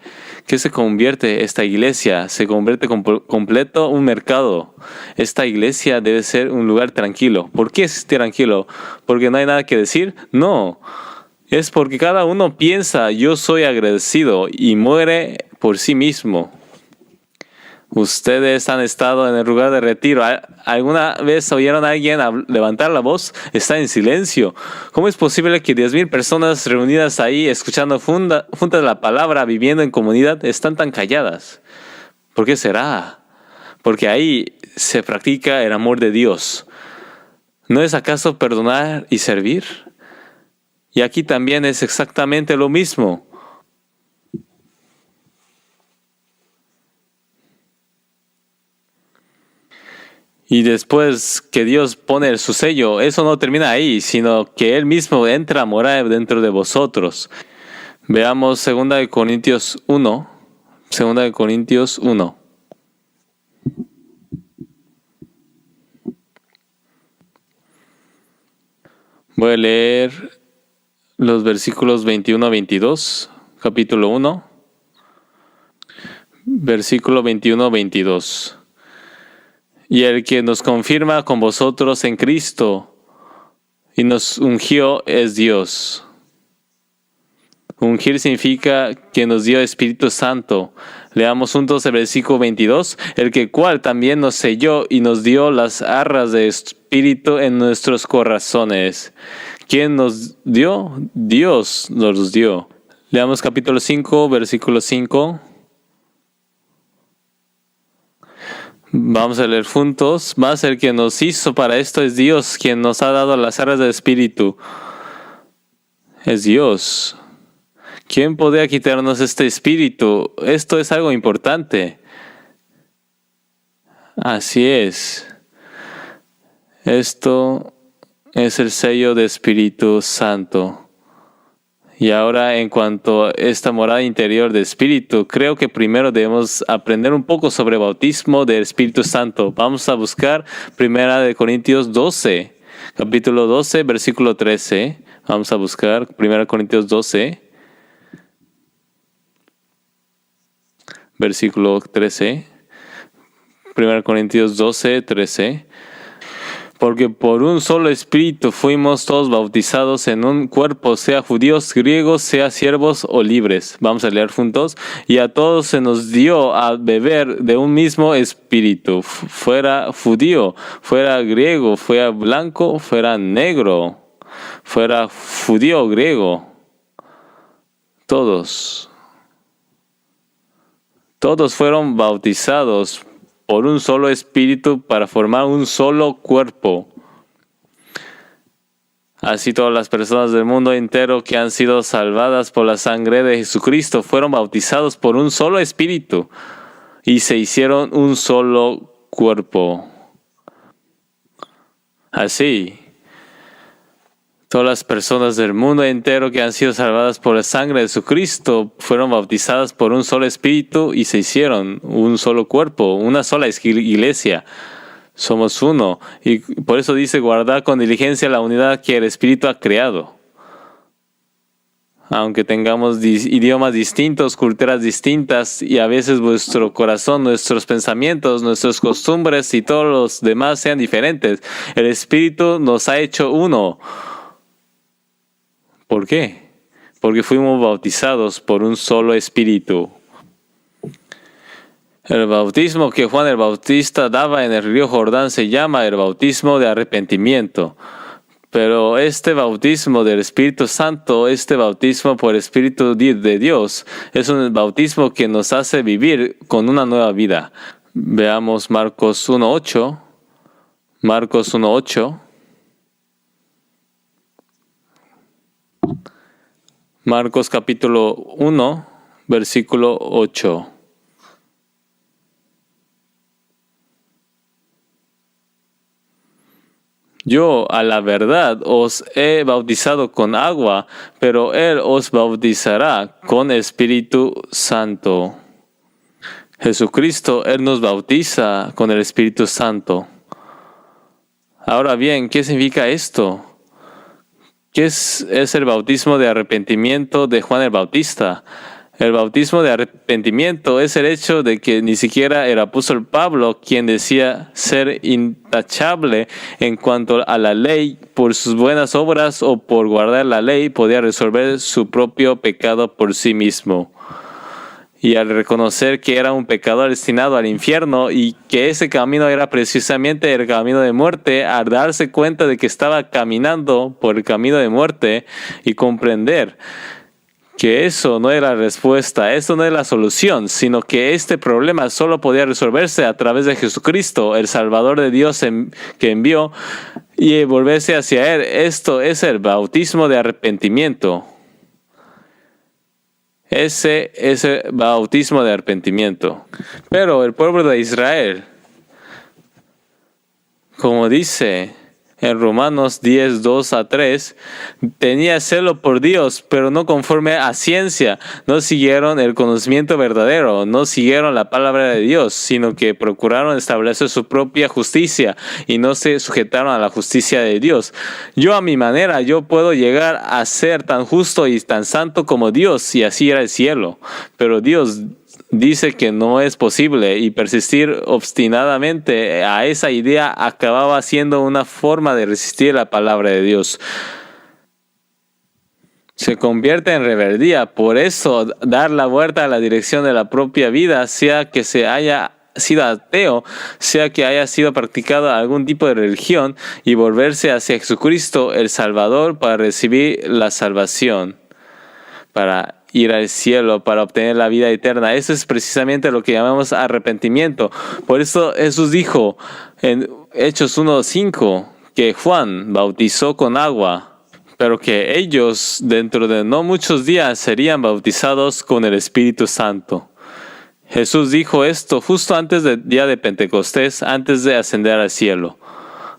que se convierte esta iglesia, se convierte completo un mercado. Esta iglesia debe ser un lugar tranquilo. ¿Por qué es tranquilo? ¿Porque no hay nada que decir? No. Es porque cada uno piensa, yo soy agradecido y muere por sí mismo. Ustedes han estado en el lugar de retiro. ¿Alguna vez oyeron a alguien levantar la voz? Está en silencio. ¿Cómo es posible que 10,000 personas reunidas ahí, escuchando juntas la palabra, viviendo en comunidad, están tan calladas? ¿Por qué será? Porque ahí se practica el amor de Dios. ¿No es acaso perdonar y servir? Y aquí también es exactamente lo mismo. Y después que Dios pone su sello, eso no termina ahí, sino que Él mismo entra a morar dentro de vosotros. Veamos 2 Corintios 1. 2 Corintios 1. Voy a leer los versículos 21 a 22, capítulo 1, versículo 21 a 22. Y el que nos confirma con vosotros en Cristo y nos ungió es Dios. Ungir significa que nos dio Espíritu Santo. Leamos juntos el versículo 22. El que cual también nos selló y nos dio las arras de Espíritu en nuestros corazones. ¿Quién nos dio? Dios nos dio. Leamos capítulo 5, versículo 5. Vamos a leer juntos. Mas el que nos hizo para esto es Dios, quien nos ha dado las arras del Espíritu. Es Dios. ¿Quién podría quitarnos este espíritu? Esto es algo importante. Así es. Esto es el sello de Espíritu Santo. Y ahora, en cuanto a esta morada interior de Espíritu, creo que primero debemos aprender un poco sobre el bautismo del Espíritu Santo. Vamos a buscar 1 Corintios 12, capítulo 12, versículo 13. Vamos a buscar 1 Corintios 12, versículo 13. 1 Corintios 12, 13. Porque por un solo espíritu fuimos todos bautizados en un cuerpo, sea judíos, griegos, sea siervos o libres. Vamos a leer juntos. Y a todos se nos dio a beber de un mismo espíritu. Fuera judío, fuera griego, fuera blanco, fuera negro, fuera judío o griego. Todos fueron bautizados por un solo espíritu para formar un solo cuerpo. Así todas las personas del mundo entero que han sido salvadas por la sangre de Jesucristo fueron bautizados por un solo espíritu y se hicieron un solo cuerpo. Así, todas las personas del mundo entero que han sido salvadas por la sangre de Jesucristo fueron bautizadas por un solo espíritu y se hicieron un solo cuerpo, una sola iglesia. Somos uno. Y por eso dice, guardar con diligencia la unidad que el Espíritu ha creado. Aunque tengamos idiomas distintos, culturas distintas y a veces vuestro corazón, nuestros pensamientos, nuestras costumbres y todos los demás sean diferentes, el Espíritu nos ha hecho uno. ¿Por qué? Porque fuimos bautizados por un solo espíritu. El bautismo que Juan el Bautista daba en el río Jordán se llama el bautismo de arrepentimiento. Pero este bautismo del Espíritu Santo, este bautismo por el Espíritu de Dios, es un bautismo que nos hace vivir con una nueva vida. Veamos Marcos 1:8. Marcos 1:8. Marcos capítulo 1, versículo 8. Yo, a la verdad, os he bautizado con agua, pero Él os bautizará con Espíritu Santo. Jesucristo, Él nos bautiza con el Espíritu Santo. Ahora bien, ¿qué significa esto? ¿Qué es el bautismo de arrepentimiento de Juan el Bautista? El bautismo de arrepentimiento es el hecho de que ni siquiera el apóstol Pablo, quien decía ser intachable en cuanto a la ley por sus buenas obras o por guardar la ley, podía resolver su propio pecado por sí mismo. Y al reconocer que era un pecador destinado al infierno y que ese camino era precisamente el camino de muerte, al darse cuenta de que estaba caminando por el camino de muerte y comprender que eso no era la respuesta, eso no es la solución, sino que este problema solo podía resolverse a través de Jesucristo, el Salvador de Dios que envió, y volverse hacia Él. Esto es el bautismo de arrepentimiento. Ese es el bautismo de arrepentimiento. Pero el pueblo de Israel, como dice en Romanos 10, 2-3, tenía celo por Dios, pero no conforme a ciencia. No siguieron el conocimiento verdadero, no siguieron la palabra de Dios, sino que procuraron establecer su propia justicia y no se sujetaron a la justicia de Dios. Yo a mi manera, yo puedo llegar a ser tan justo y tan santo como Dios, y así era el cielo. Pero Dios dice que no es posible, y persistir obstinadamente a esa idea acababa siendo una forma de resistir la palabra de Dios. Se convierte en rebeldía. Por eso, dar la vuelta a la dirección de la propia vida, sea que se haya sido ateo, sea que haya sido practicado algún tipo de religión, y volverse hacia Jesucristo, el Salvador, para recibir la salvación, para ir al cielo, para obtener la vida eterna. Eso es precisamente lo que llamamos arrepentimiento. Por eso Jesús dijo en Hechos 1:5 que Juan bautizó con agua, pero que ellos dentro de no muchos días serían bautizados con el Espíritu Santo. Jesús dijo esto justo antes del día de Pentecostés, antes de ascender al cielo.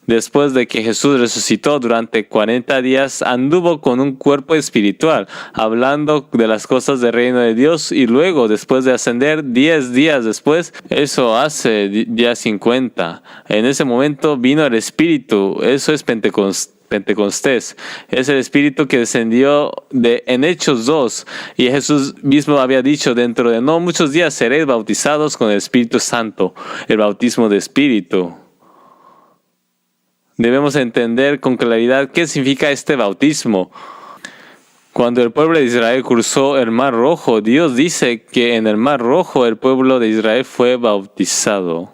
Después de que Jesús resucitó, durante 40 días anduvo con un cuerpo espiritual, hablando de las cosas del reino de Dios, y luego, después de ascender, 10 días después, eso hace día 50. En ese momento vino el Espíritu, eso es Pentecostés. Es el Espíritu que descendió en Hechos 2, y Jesús mismo había dicho, dentro de no muchos días seréis bautizados con el Espíritu Santo, el bautismo de Espíritu. Debemos entender con claridad qué significa este bautismo. Cuando el pueblo de Israel cruzó el Mar Rojo, Dios dice que en el Mar Rojo el pueblo de Israel fue bautizado.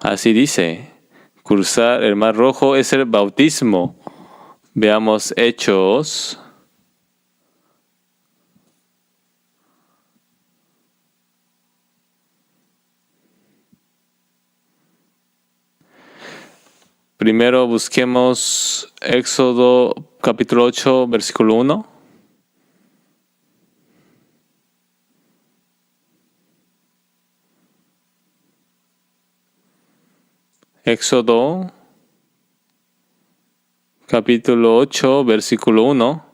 Así dice, cruzar el Mar Rojo es el bautismo. Veamos Hechos. Primero busquemos Éxodo capítulo 8, versículo 1. Éxodo capítulo 8, versículo 1.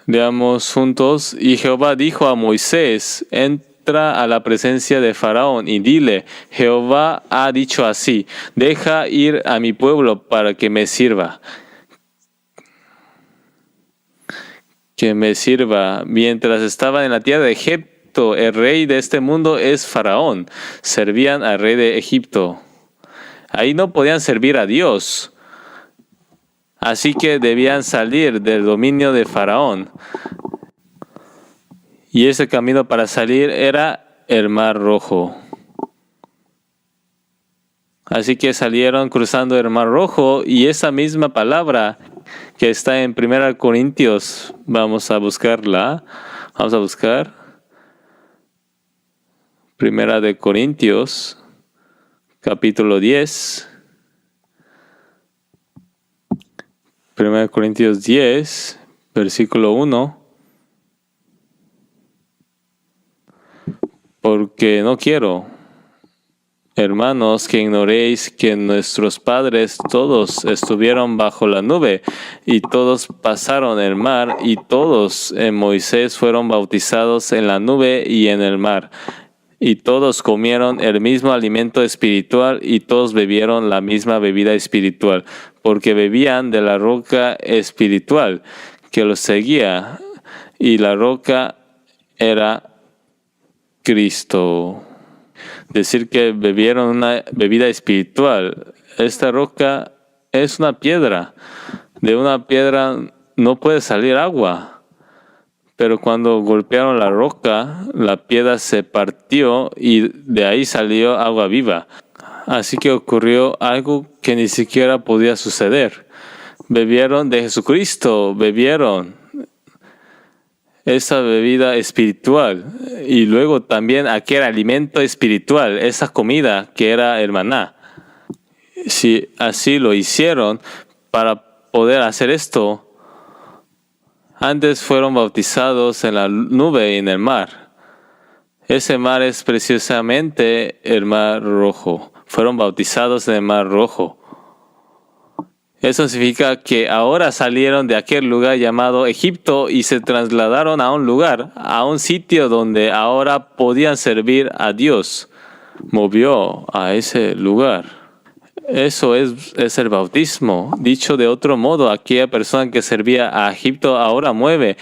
Leamos juntos. Y Jehová dijo a Moisés: entra a la presencia de Faraón y dile: Jehová ha dicho así: deja ir a mi pueblo para que me sirva. Que me sirva. Mientras estaban en la tierra de Egipto, el rey de este mundo es Faraón. Servían al rey de Egipto. Ahí no podían servir a Dios. Así que debían salir del dominio de Faraón. Y ese camino para salir era el Mar Rojo. Así que salieron cruzando el Mar Rojo, y esa misma palabra que está en 1 Corintios, vamos a buscarla. Vamos a buscar 1 Corintios, capítulo 10. 1 Corintios 10, versículo 1. Porque no quiero, hermanos, que ignoréis que nuestros padres todos estuvieron bajo la nube, y todos pasaron el mar, y todos en Moisés fueron bautizados en la nube y en el mar. Y todos comieron el mismo alimento espiritual, y todos bebieron la misma bebida espiritual, porque bebían de la roca espiritual que los seguía, y la roca era Cristo. Decir que bebieron una bebida espiritual. Esta roca es una piedra. De una piedra no puede salir agua. Pero cuando golpearon la roca, la piedra se partió y de ahí salió agua viva. Así que ocurrió algo que ni siquiera podía suceder. Bebieron de Jesucristo, bebieron esa bebida espiritual, y luego también aquel alimento espiritual, esa comida que era el maná. Si así lo hicieron, para poder hacer esto, antes fueron bautizados en la nube y en el mar. Ese mar es precisamente el Mar Rojo. Fueron bautizados en el Mar Rojo. Eso significa que ahora salieron de aquel lugar llamado Egipto y se trasladaron a un lugar, a un sitio donde ahora podían servir a Dios. Movió a ese lugar. Eso es el bautismo. Dicho de otro modo, aquella persona que servía a Egipto ahora muere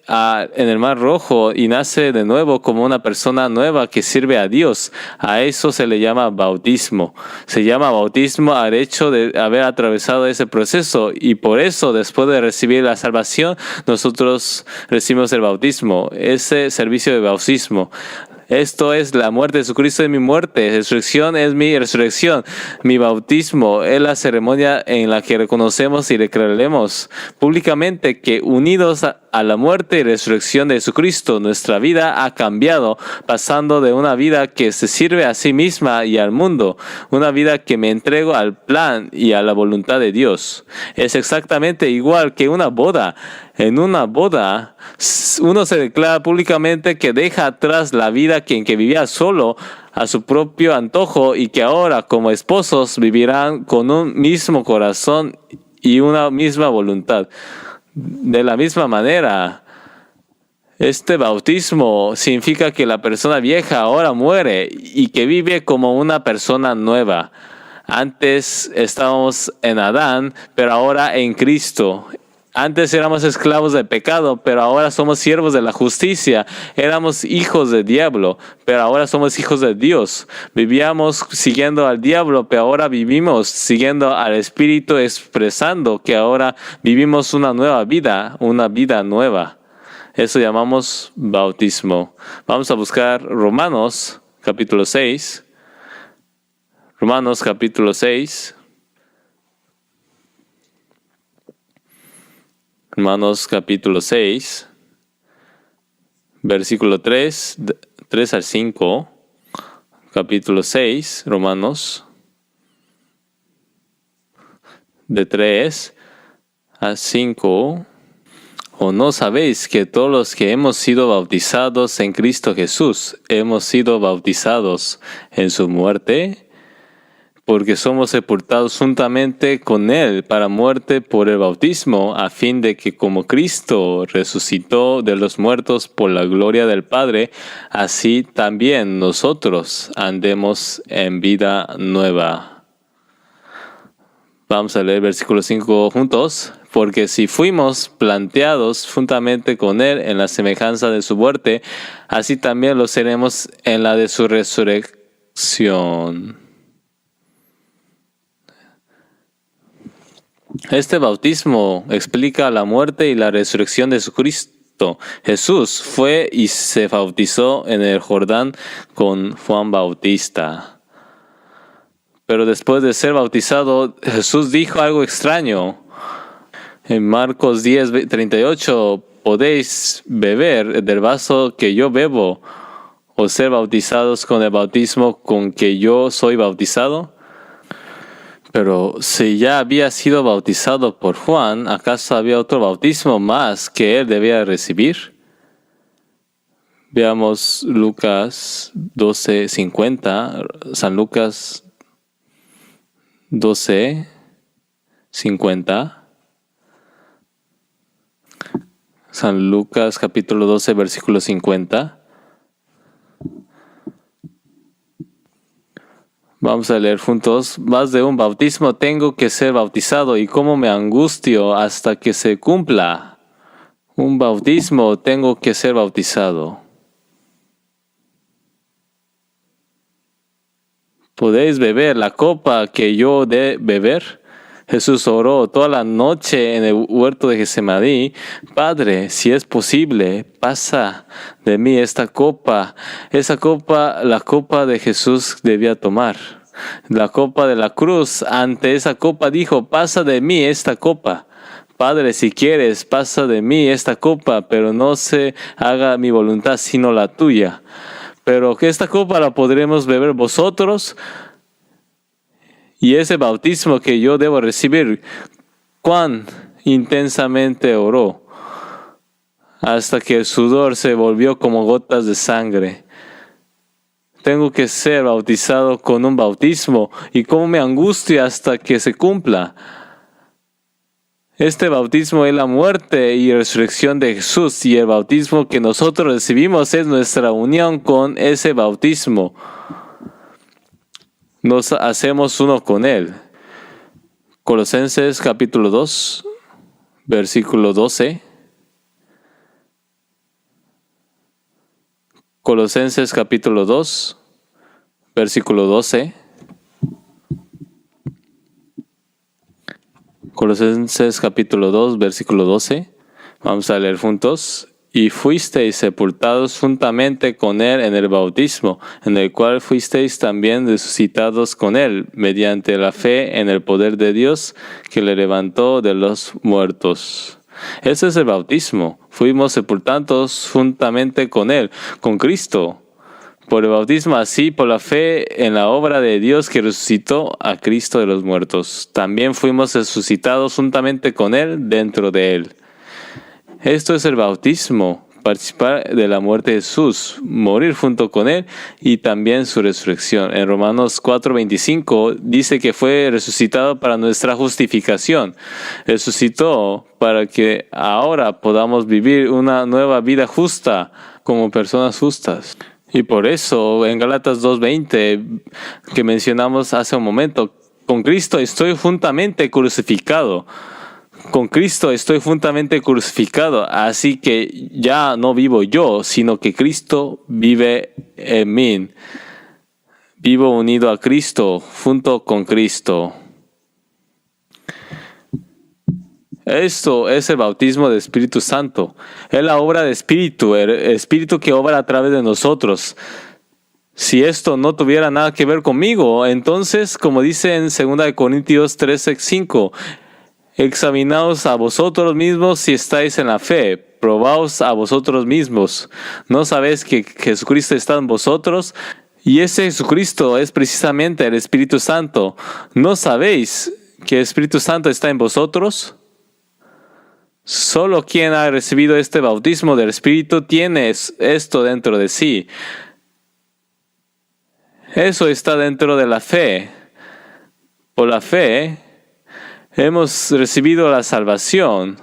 en el Mar Rojo y nace de nuevo como una persona nueva que sirve a Dios. A eso se le llama bautismo. Se llama bautismo al hecho de haber atravesado ese proceso, y por eso después de recibir la salvación nosotros recibimos el bautismo, ese servicio de bautismo. Esto es la muerte de Jesucristo, es mi muerte, resurrección es mi resurrección. Mi bautismo es la ceremonia en la que reconocemos y declararemos públicamente que unidos a la muerte y resurrección de Jesucristo, nuestra vida ha cambiado, pasando de una vida que se sirve a sí misma y al mundo, una vida que me entrego al plan y a la voluntad de Dios. Es exactamente igual que una boda. En una boda, uno se declara públicamente que deja atrás la vida en que vivía solo a su propio antojo, y que ahora como esposos vivirán con un mismo corazón y una misma voluntad. De la misma manera, este bautismo significa que la persona vieja ahora muere y que vive como una persona nueva. Antes estábamos en Adán, pero ahora en Cristo. Antes éramos esclavos del pecado, pero ahora somos siervos de la justicia. Éramos hijos del diablo, pero ahora somos hijos de Dios. Vivíamos siguiendo al diablo, pero ahora vivimos siguiendo al Espíritu, expresando que ahora vivimos una nueva vida, una vida nueva. Eso llamamos bautismo. Vamos a buscar Romanos capítulo 6. Romanos capítulo 6. Romanos capítulo 6, versículo 3 al 5, capítulo 6, Romanos, de 3 a 5. ¿O no sabéis que todos los que hemos sido bautizados en Cristo Jesús, hemos sido bautizados en su muerte? Porque somos sepultados juntamente con Él para muerte por el bautismo, a fin de que como Cristo resucitó de los muertos por la gloria del Padre, así también nosotros andemos en vida nueva. Vamos a leer versículo 5 juntos. Porque si fuimos planteados juntamente con Él en la semejanza de su muerte, así también lo seremos en la de su resurrección. Este bautismo explica la muerte y la resurrección de Jesucristo. Jesús fue y se bautizó en el Jordán con Juan Bautista. Pero después de ser bautizado, Jesús dijo algo extraño. En Marcos 10:38, podéis beber del vaso que yo bebo o ser bautizados con el bautismo con que yo soy bautizado. Pero si ya había sido bautizado por Juan, ¿acaso había otro bautismo más que él debía recibir? Veamos Lucas 12:50, San Lucas 12:50. San Lucas capítulo 12, versículo 50. Vamos a leer juntos. Más de un bautismo tengo que ser bautizado y cómo me angustio hasta que se cumpla. Un bautismo tengo que ser bautizado. ¿Podéis beber la copa que yo de beber? Jesús oró toda la noche en el huerto de Getsemaní. Padre, si es posible, pasa de mí esta copa. Esa copa, la copa de Jesús debía tomar. La copa de la cruz, ante esa copa dijo, pasa de mí esta copa. Padre, si quieres, pasa de mí esta copa, pero no se haga mi voluntad, sino la tuya. Pero que esta copa la podremos beber vosotros. Y ese bautismo que yo debo recibir, cuán intensamente oró, hasta que el sudor se volvió como gotas de sangre. Tengo que ser bautizado con un bautismo, y cómo me angustia hasta que se cumpla. Este bautismo es la muerte y resurrección de Jesús, y el bautismo que nosotros recibimos es nuestra unión con ese bautismo. Nos hacemos uno con Él. Colosenses capítulo 2, versículo 12. Colosenses capítulo 2, versículo 12. Colosenses capítulo 2, versículo 12. Vamos a leer juntos. Y fuisteis sepultados juntamente con Él en el bautismo, en el cual fuisteis también resucitados con Él, mediante la fe en el poder de Dios, que le levantó de los muertos. Ese es el bautismo. Fuimos sepultados juntamente con Él, con Cristo. Por el bautismo, así por la fe en la obra de Dios que resucitó a Cristo de los muertos. También fuimos resucitados juntamente con Él dentro de Él. Esto es el bautismo, participar de la muerte de Jesús, morir junto con Él y también su resurrección. En Romanos 4:25 dice que fue resucitado para nuestra justificación. Resucitó para que ahora podamos vivir una nueva vida justa como personas justas. Y por eso en Gálatas 2:20 que mencionamos hace un momento, con Cristo estoy juntamente crucificado. Con Cristo estoy juntamente crucificado, así que ya no vivo yo, sino que Cristo vive en mí. Vivo unido a Cristo, junto con Cristo. Esto es el bautismo del Espíritu Santo. Es la obra del Espíritu, el Espíritu que obra a través de nosotros. Si esto no tuviera nada que ver conmigo, entonces, como dice en 2 Corintios 13:5, examinaos a vosotros mismos si estáis en la fe, probaos a vosotros mismos. ¿No sabéis que Jesucristo está en vosotros? Y ese Jesucristo es precisamente el Espíritu Santo. ¿No sabéis que el Espíritu Santo está en vosotros? Solo quien ha recibido este bautismo del Espíritu tiene esto dentro de sí. Eso está dentro de la fe. Por la fe hemos recibido la salvación.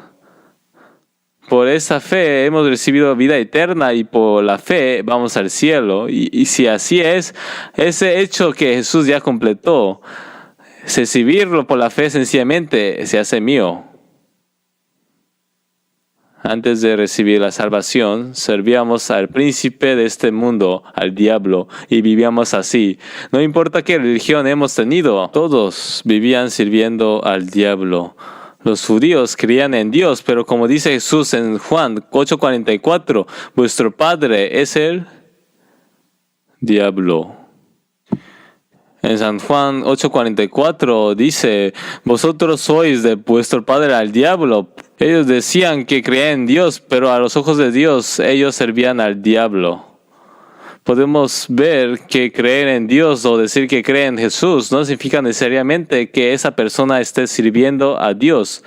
Por esa fe hemos recibido vida eterna y por la fe vamos al cielo. Y si así es, ese hecho que Jesús ya completó, recibirlo por la fe sencillamente se hace mío. Antes de recibir la salvación, servíamos al príncipe de este mundo, al diablo, y vivíamos así. No importa qué religión hemos tenido, todos vivían sirviendo al diablo. Los judíos creían en Dios, pero como dice Jesús en Juan 8:44, vuestro padre es el diablo. En San Juan 8:44 dice, vosotros sois de vuestro padre al diablo. Ellos decían que creían en Dios, pero a los ojos de Dios ellos servían al diablo. Podemos ver que creer en Dios o decir que cree en Jesús no significa necesariamente que esa persona esté sirviendo a Dios.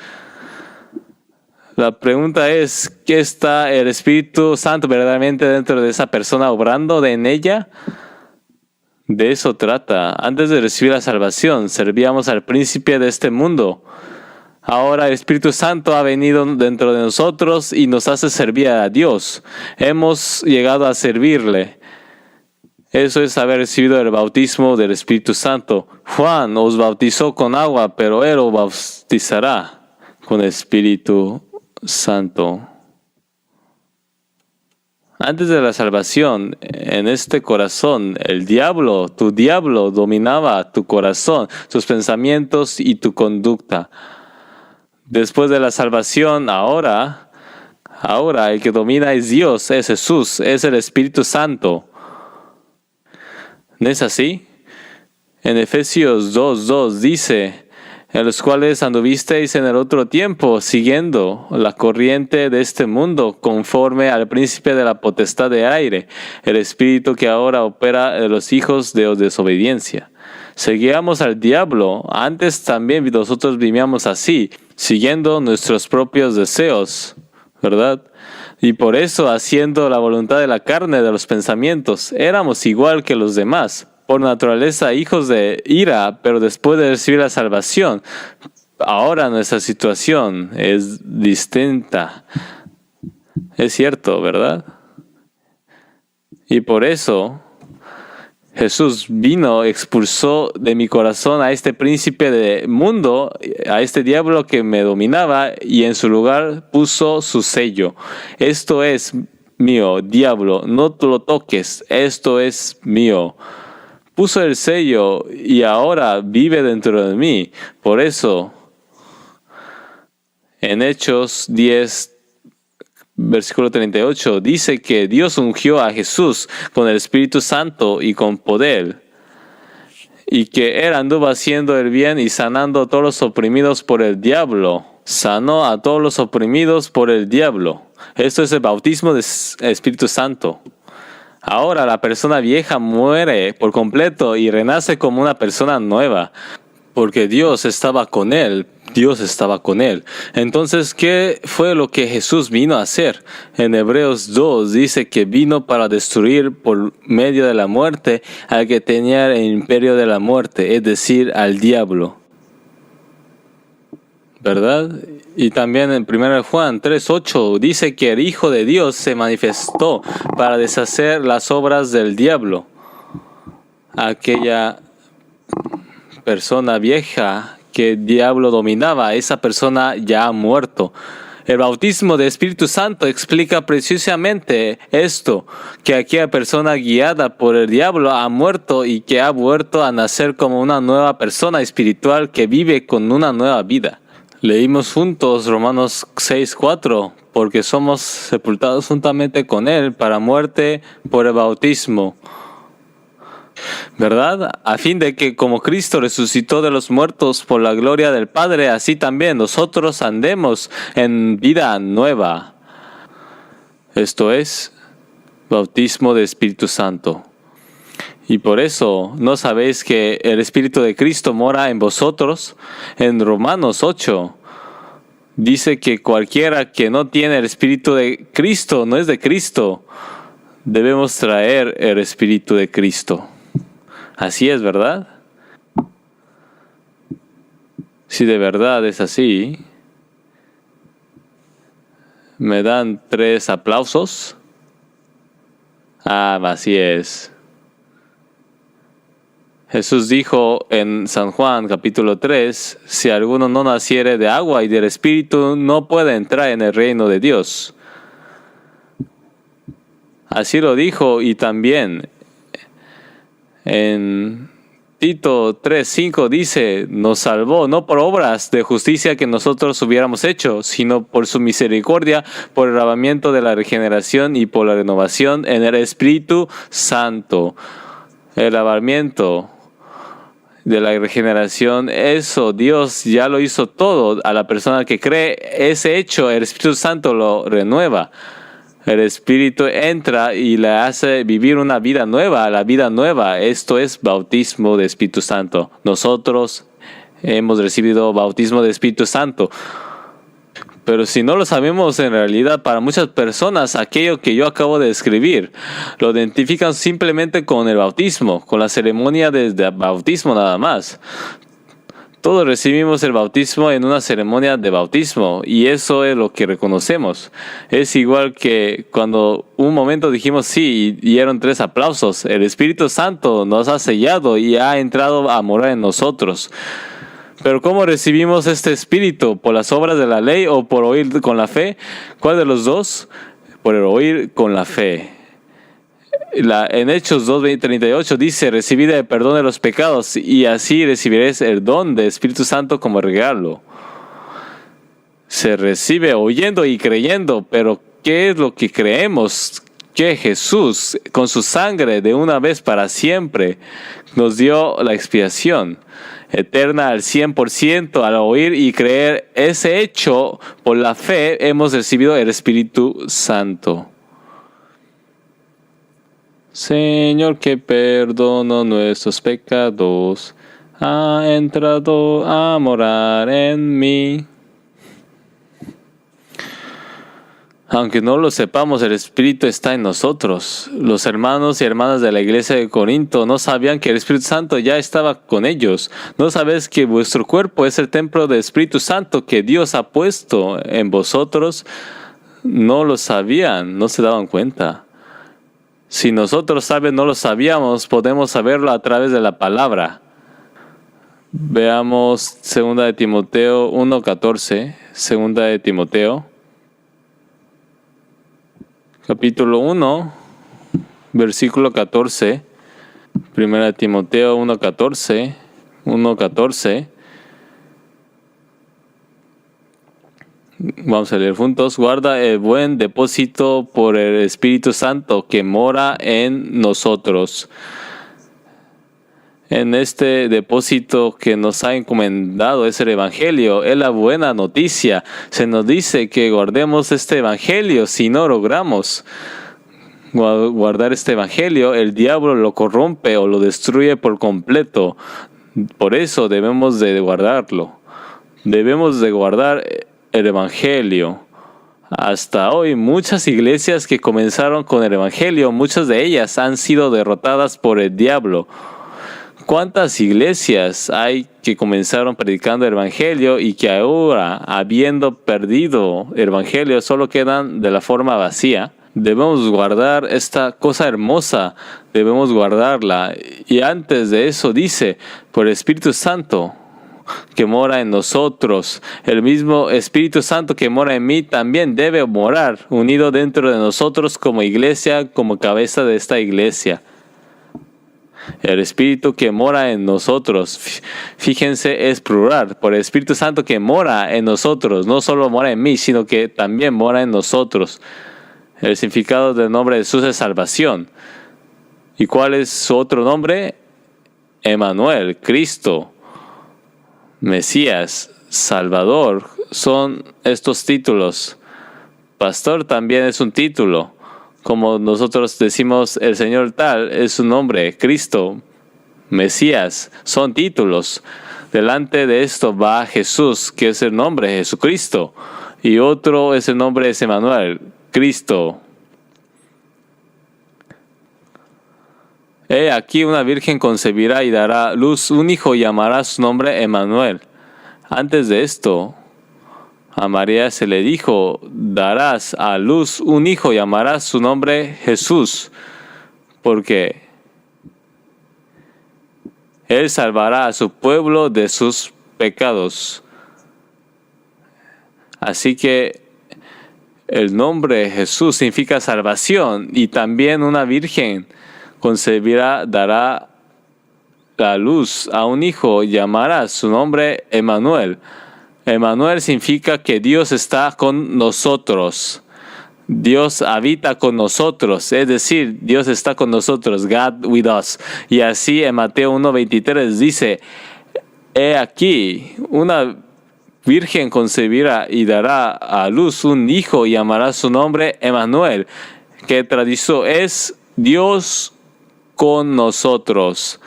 La pregunta es, ¿qué está el Espíritu Santo verdaderamente dentro de esa persona obrando en ella? De eso trata. Antes de recibir la salvación, servíamos al príncipe de este mundo. Ahora el Espíritu Santo ha venido dentro de nosotros y nos hace servir a Dios. Hemos llegado a servirle. Eso es haber recibido el bautismo del Espíritu Santo. Juan os bautizó con agua, pero Él os bautizará con el Espíritu Santo. Antes de la salvación, en este corazón, tu diablo dominaba tu corazón, tus pensamientos y tu conducta. Después de la salvación, ahora el que domina es Dios, es Jesús, es el Espíritu Santo. ¿No es así? En Efesios 2:2 dice, en los cuales anduvisteis en el otro tiempo, siguiendo la corriente de este mundo, conforme al príncipe de la potestad de aire, el espíritu que ahora opera en los hijos de desobediencia. Seguíamos al diablo, antes también nosotros vivíamos así, siguiendo nuestros propios deseos, ¿verdad? Y por eso, haciendo la voluntad de la carne, de los pensamientos, éramos igual que los demás. Por naturaleza hijos de ira, pero después de recibir la salvación, ahora nuestra situación es distinta. Es cierto, ¿verdad? Y por eso Jesús vino, expulsó de mi corazón a este príncipe del mundo, a este diablo que me dominaba, y en su lugar puso su sello. Esto es mío, diablo, no lo toques, esto es mío. Puso el sello y ahora vive dentro de mí. Por eso, en Hechos 10, versículo 38, dice que Dios ungió a Jesús con el Espíritu Santo y con poder, y que Él anduvo haciendo el bien y sanando a todos los oprimidos por el diablo. Sanó a todos los oprimidos por el diablo. Esto es el bautismo del Espíritu Santo. Ahora la persona vieja muere por completo y renace como una persona nueva, porque Dios estaba con él. Entonces, ¿qué fue lo que Jesús vino a hacer? En Hebreos 2 dice que vino para destruir por medio de la muerte al que tenía el imperio de la muerte, es decir, al diablo. ¿Verdad? Y también en 1 Juan 3:8 dice que el Hijo de Dios se manifestó para deshacer las obras del diablo. Aquella persona vieja que el diablo dominaba, esa persona ya ha muerto. El bautismo del Espíritu Santo explica precisamente esto, que aquella persona guiada por el diablo ha muerto y que ha vuelto a nacer como una nueva persona espiritual que vive con una nueva vida. Leímos juntos Romanos 6:4, porque somos sepultados juntamente con Él para muerte por el bautismo. ¿Verdad? A fin de que como Cristo resucitó de los muertos por la gloria del Padre, así también nosotros andemos en vida nueva. Esto es bautismo de Espíritu Santo. Y por eso, ¿no sabéis que el Espíritu de Cristo mora en vosotros? En Romanos 8 dice que cualquiera que no tiene el Espíritu de Cristo no es de Cristo. Debemos traer el Espíritu de Cristo. Así es, ¿verdad? Si de verdad es así, ¿me dan 3 aplausos? Así es. Jesús dijo en San Juan capítulo 3, si alguno no naciere de agua y del Espíritu, no puede entrar en el reino de Dios. Así lo dijo, y también en Tito 3:5 dice, nos salvó no por obras de justicia que nosotros hubiéramos hecho, sino por su misericordia, por el lavamiento de la regeneración y por la renovación en el Espíritu Santo. El lavamiento de la regeneración, eso Dios ya lo hizo todo. A la persona que cree ese hecho, el Espíritu Santo lo renueva. El Espíritu entra y le hace vivir una vida nueva. La vida nueva, esto es bautismo de Espíritu Santo. Nosotros hemos recibido bautismo de Espíritu Santo. Pero si no lo sabemos, en realidad para muchas personas aquello que yo acabo de describir lo identifican simplemente con el bautismo, con la ceremonia de bautismo nada más. Todos recibimos el bautismo en una ceremonia de bautismo y eso es lo que reconocemos. Es igual que cuando un momento dijimos sí y dieron 3 aplausos. El Espíritu Santo nos ha sellado y ha entrado a morar en nosotros. Pero ¿cómo recibimos este Espíritu? ¿Por las obras de la ley o por oír con la fe? ¿Cuál de los dos? Por el oír con la fe. En Hechos 2:38 dice, recibid el perdón de los pecados y así recibiréis el don del Espíritu Santo como regalo. Se recibe oyendo y creyendo, pero ¿qué es lo que creemos? Que Jesús, con su sangre de una vez para siempre, nos dio la expiación eterna al 100%. Al oír y creer ese hecho por la fe, hemos recibido el Espíritu Santo. Señor, que perdonó nuestros pecados, ha entrado a morar en mí. Aunque no lo sepamos, el Espíritu está en nosotros. Los hermanos y hermanas de la iglesia de Corinto no sabían que el Espíritu Santo ya estaba con ellos. ¿No sabéis que vuestro cuerpo es el templo del Espíritu Santo que Dios ha puesto en vosotros? No lo sabían, no se daban cuenta. Si nosotros no lo sabíamos, podemos saberlo a través de la palabra. Veamos 2 de Timoteo 1:14. 2 de Timoteo capítulo 1, versículo 14. 1 Timoteo 1:14. 1:14. Vamos a leer juntos. Guarda el buen depósito por el Espíritu Santo que mora en nosotros. En este depósito que nos ha encomendado es el Evangelio, es la buena noticia. Se nos dice que guardemos este Evangelio. Si no logramos guardar este Evangelio, el diablo lo corrompe o lo destruye por completo. Por eso debemos de guardarlo. Debemos de guardar el Evangelio. Hasta hoy muchas iglesias que comenzaron con el Evangelio, muchas de ellas han sido derrotadas por el diablo. ¿Cuántas iglesias hay que comenzaron predicando el Evangelio y que ahora, habiendo perdido el Evangelio, solo quedan de la forma vacía? Debemos guardar esta cosa hermosa, debemos guardarla. Y antes de eso dice, por el Espíritu Santo que mora en nosotros. El mismo Espíritu Santo que mora en mí también debe morar unido dentro de nosotros como iglesia, como cabeza de esta iglesia. El Espíritu que mora en nosotros, fíjense, es plural. Por el Espíritu Santo que mora en nosotros, no solo mora en mí, sino que también mora en nosotros. El significado del nombre de Jesús es salvación. ¿Y cuál es su otro nombre? Emmanuel, Cristo, Mesías, Salvador, son estos títulos. Pastor también es un título. Como nosotros decimos, el Señor tal es su nombre, Cristo, Mesías, son títulos. Delante de esto va Jesús, que es el nombre de Jesucristo. Y otro es el nombre de Emmanuel, Cristo. He aquí una virgen concebirá y dará luz un hijo y llamará su nombre Emmanuel. Antes de esto, a María se le dijo, darás a luz un hijo y llamarás su nombre Jesús, porque Él salvará a su pueblo de sus pecados. Así que el nombre Jesús significa salvación y también una virgen concebirá, dará la luz a un hijo y llamará su nombre Emmanuel. Emmanuel significa que Dios está con nosotros. Dios habita con nosotros, es decir, Dios está con nosotros, God with us. Y así en Mateo 1:23 dice, he aquí, una virgen concebirá y dará a luz un hijo y llamará su nombre Emmanuel, que traducido es Dios con nosotros.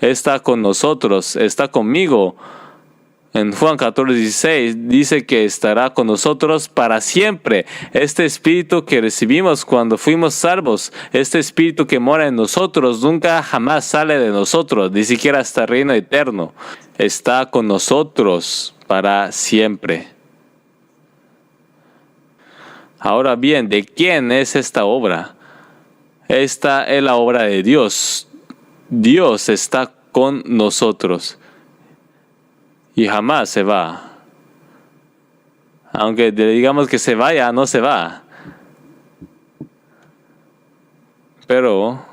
Está con nosotros, está conmigo. En Juan 14:16 dice que estará con nosotros para siempre. Este espíritu que recibimos cuando fuimos salvos, este espíritu que mora en nosotros, nunca jamás sale de nosotros, ni siquiera hasta el reino eterno. Está con nosotros para siempre. Ahora bien, ¿de quién es esta obra? Esta es la obra de Dios. Dios está con nosotros. Y jamás se va. Aunque digamos que se vaya, no se va. Pero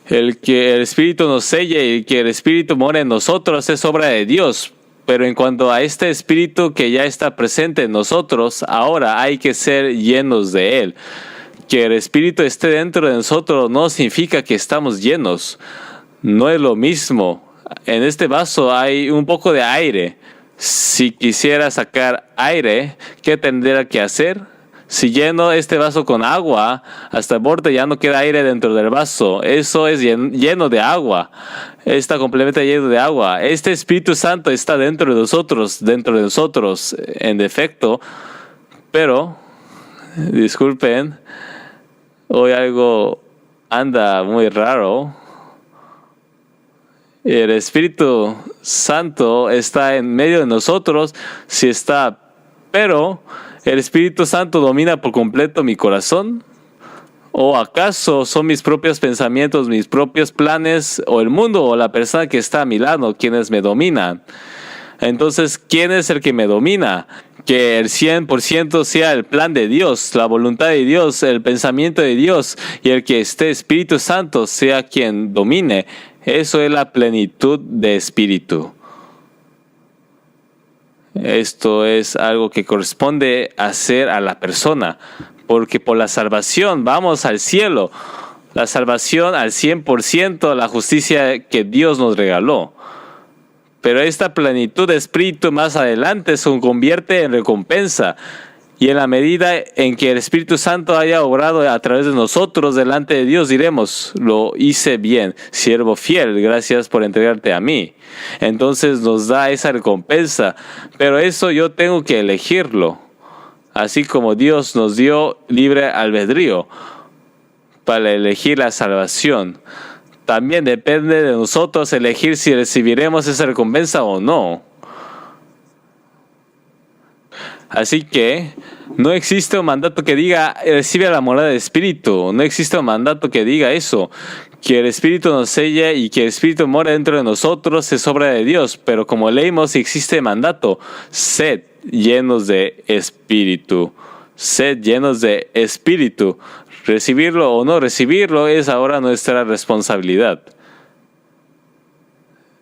el que el Espíritu nos selle y que el Espíritu more en nosotros es obra de Dios. Pero en cuanto a este Espíritu que ya está presente en nosotros, ahora hay que ser llenos de Él. Que el Espíritu esté dentro de nosotros no significa que estamos llenos. No es lo mismo. En este vaso hay un poco de aire. Si quisiera sacar aire, ¿qué tendría que hacer? Si lleno este vaso con agua, hasta el borde ya no queda aire dentro del vaso. Eso es lleno de agua. Está completamente lleno de agua. Este Espíritu Santo está dentro de nosotros, en defecto. Pero, disculpen, hoy algo anda muy raro. El Espíritu Santo está en medio de nosotros, sí está, pero ¿el Espíritu Santo domina por completo mi corazón? ¿O acaso son mis propios pensamientos, mis propios planes, o el mundo, o la persona que está a mi lado, quienes me dominan? Entonces, ¿quién es el que me domina? Que el 100% sea el plan de Dios, la voluntad de Dios, el pensamiento de Dios, y el que esté Espíritu Santo sea quien domine. Eso es la plenitud de espíritu. Esto es algo que corresponde hacer a la persona, porque por la salvación vamos al cielo. La salvación al 100%, la justicia que Dios nos regaló. Pero esta plenitud de espíritu más adelante se convierte en recompensa. Y en la medida en que el Espíritu Santo haya obrado a través de nosotros delante de Dios, diremos, lo hice bien, siervo fiel, gracias por entregarte a mí. Entonces nos da esa recompensa, pero eso yo tengo que elegirlo. Así como Dios nos dio libre albedrío para elegir la salvación. También depende de nosotros elegir si recibiremos esa recompensa o no. Así que no existe un mandato que diga recibe la morada del Espíritu. No existe un mandato que diga eso. Que el Espíritu nos selle y que el Espíritu more dentro de nosotros es obra de Dios. Pero como leímos, existe mandato. Sed llenos de Espíritu. Sed llenos de Espíritu. Recibirlo o no recibirlo es ahora nuestra responsabilidad.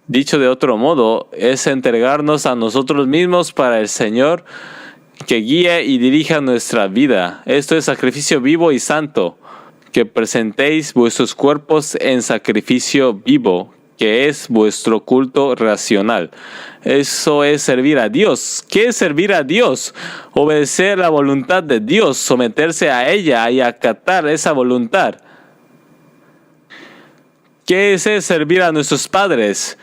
Dicho de otro modo, es entregarnos a nosotros mismos para el Señor que guíe y dirija nuestra vida. Esto es sacrificio vivo y santo. Que presentéis vuestros cuerpos en sacrificio vivo, que es vuestro culto racional. Eso es servir a Dios. ¿Qué es servir a Dios? Obedecer la voluntad de Dios, someterse a ella y acatar esa voluntad. ¿Qué es servir a nuestros padres?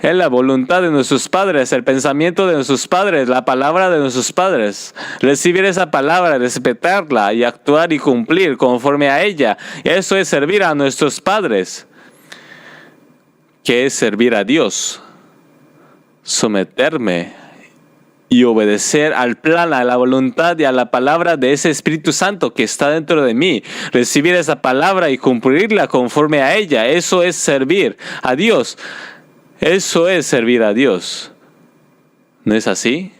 Es la voluntad de nuestros padres, el pensamiento de nuestros padres, la palabra de nuestros padres. Recibir esa palabra, respetarla y actuar y cumplir conforme a ella. Eso es servir a nuestros padres. ¿Qué es servir a Dios? Someterme y obedecer al plan, a la voluntad y a la palabra de ese Espíritu Santo que está dentro de mí. Recibir esa palabra y cumplirla conforme a ella. Eso es servir a Dios. Eso es servir a Dios. ¿No es así?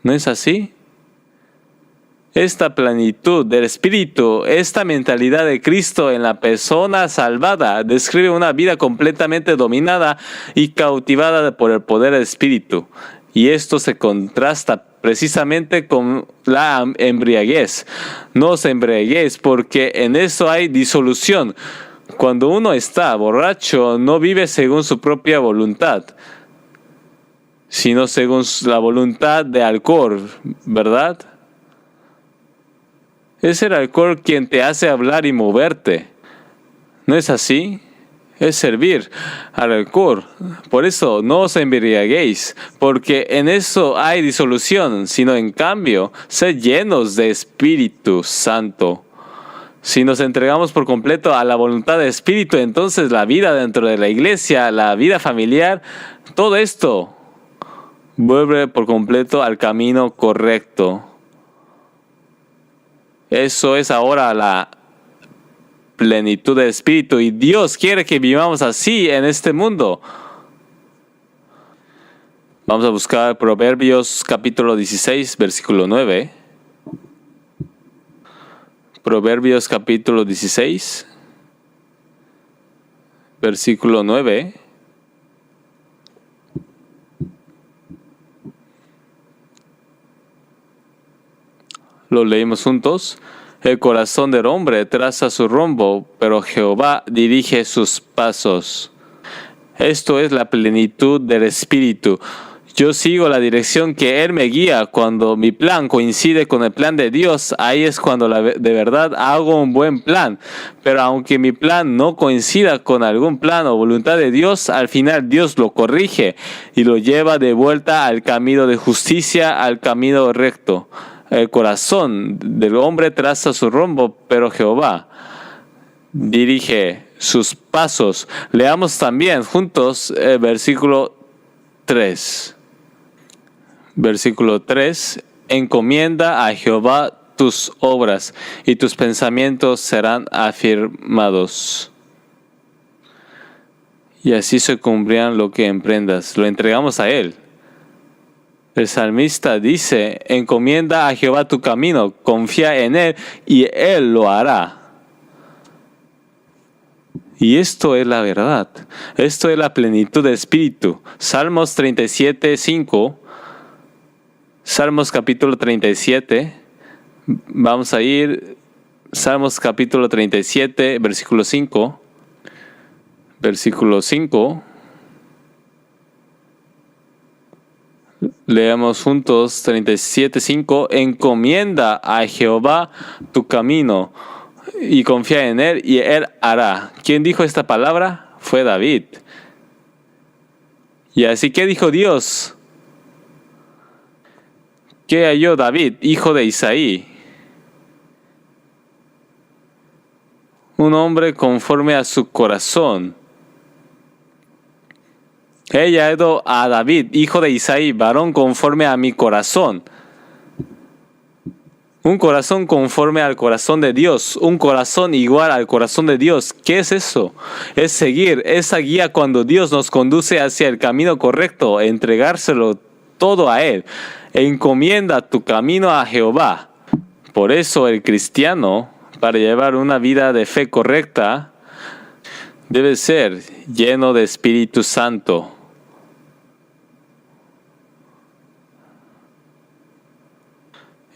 ¿No es así? Esta plenitud del Espíritu, esta mentalidad de Cristo en la persona salvada, describe una vida completamente dominada y cautivada por el poder del Espíritu. Y esto se contrasta precisamente con la embriaguez. No os embriaguéis, porque en eso hay disolución. Cuando uno está borracho, no vive según su propia voluntad, sino según la voluntad de alcohol, ¿verdad? Es el alcohol quien te hace hablar y moverte. ¿No es así? Es servir al alcohol. Por eso no os embriaguéis, porque en eso hay disolución, sino en cambio, sed llenos de Espíritu Santo. Si nos entregamos por completo a la voluntad del Espíritu, entonces la vida dentro de la iglesia, la vida familiar, todo esto vuelve por completo al camino correcto. Eso es ahora la plenitud del Espíritu, y Dios quiere que vivamos así en este mundo. Vamos a buscar Proverbios capítulo 16, versículo 9. Proverbios capítulo 16, versículo 9. Lo leímos juntos. El corazón del hombre traza su rumbo, pero Jehová dirige sus pasos. Esto es la plenitud del Espíritu. Yo sigo la dirección que Él me guía. Cuando mi plan coincide con el plan de Dios, ahí es cuando de verdad hago un buen plan. Pero aunque mi plan no coincida con algún plan o voluntad de Dios, al final Dios lo corrige y lo lleva de vuelta al camino de justicia, al camino recto. El corazón del hombre traza su rumbo, pero Jehová dirige sus pasos. Leamos también juntos el versículo 3. Versículo 3. Encomienda a Jehová tus obras, y tus pensamientos serán afirmados. Y así se cumplirán lo que emprendas. Lo entregamos a Él. El salmista dice: encomienda a Jehová tu camino, confía en Él y Él lo hará. Y esto es la verdad. Esto es la plenitud del Espíritu. Salmos 37, 5. Salmos capítulo 37. Vamos a ir. Salmos capítulo 37, versículo 5. Versículo 5. Leamos juntos 37:5. Encomienda a Jehová tu camino y confía en Él y Él hará. ¿Quién dijo esta palabra? Fue David. Y así que dijo Dios. ¿Qué halló David, hijo de Isaí? Un hombre conforme a su corazón. He hallado a David, hijo de Isaí, varón conforme a mi corazón. Un corazón conforme al corazón de Dios. Un corazón igual al corazón de Dios. ¿Qué es eso? Es seguir esa guía cuando Dios nos conduce hacia el camino correcto. Entregárselo todo a Él. Encomienda tu camino a Jehová. Por eso el cristiano, para llevar una vida de fe correcta, debe ser lleno de Espíritu Santo.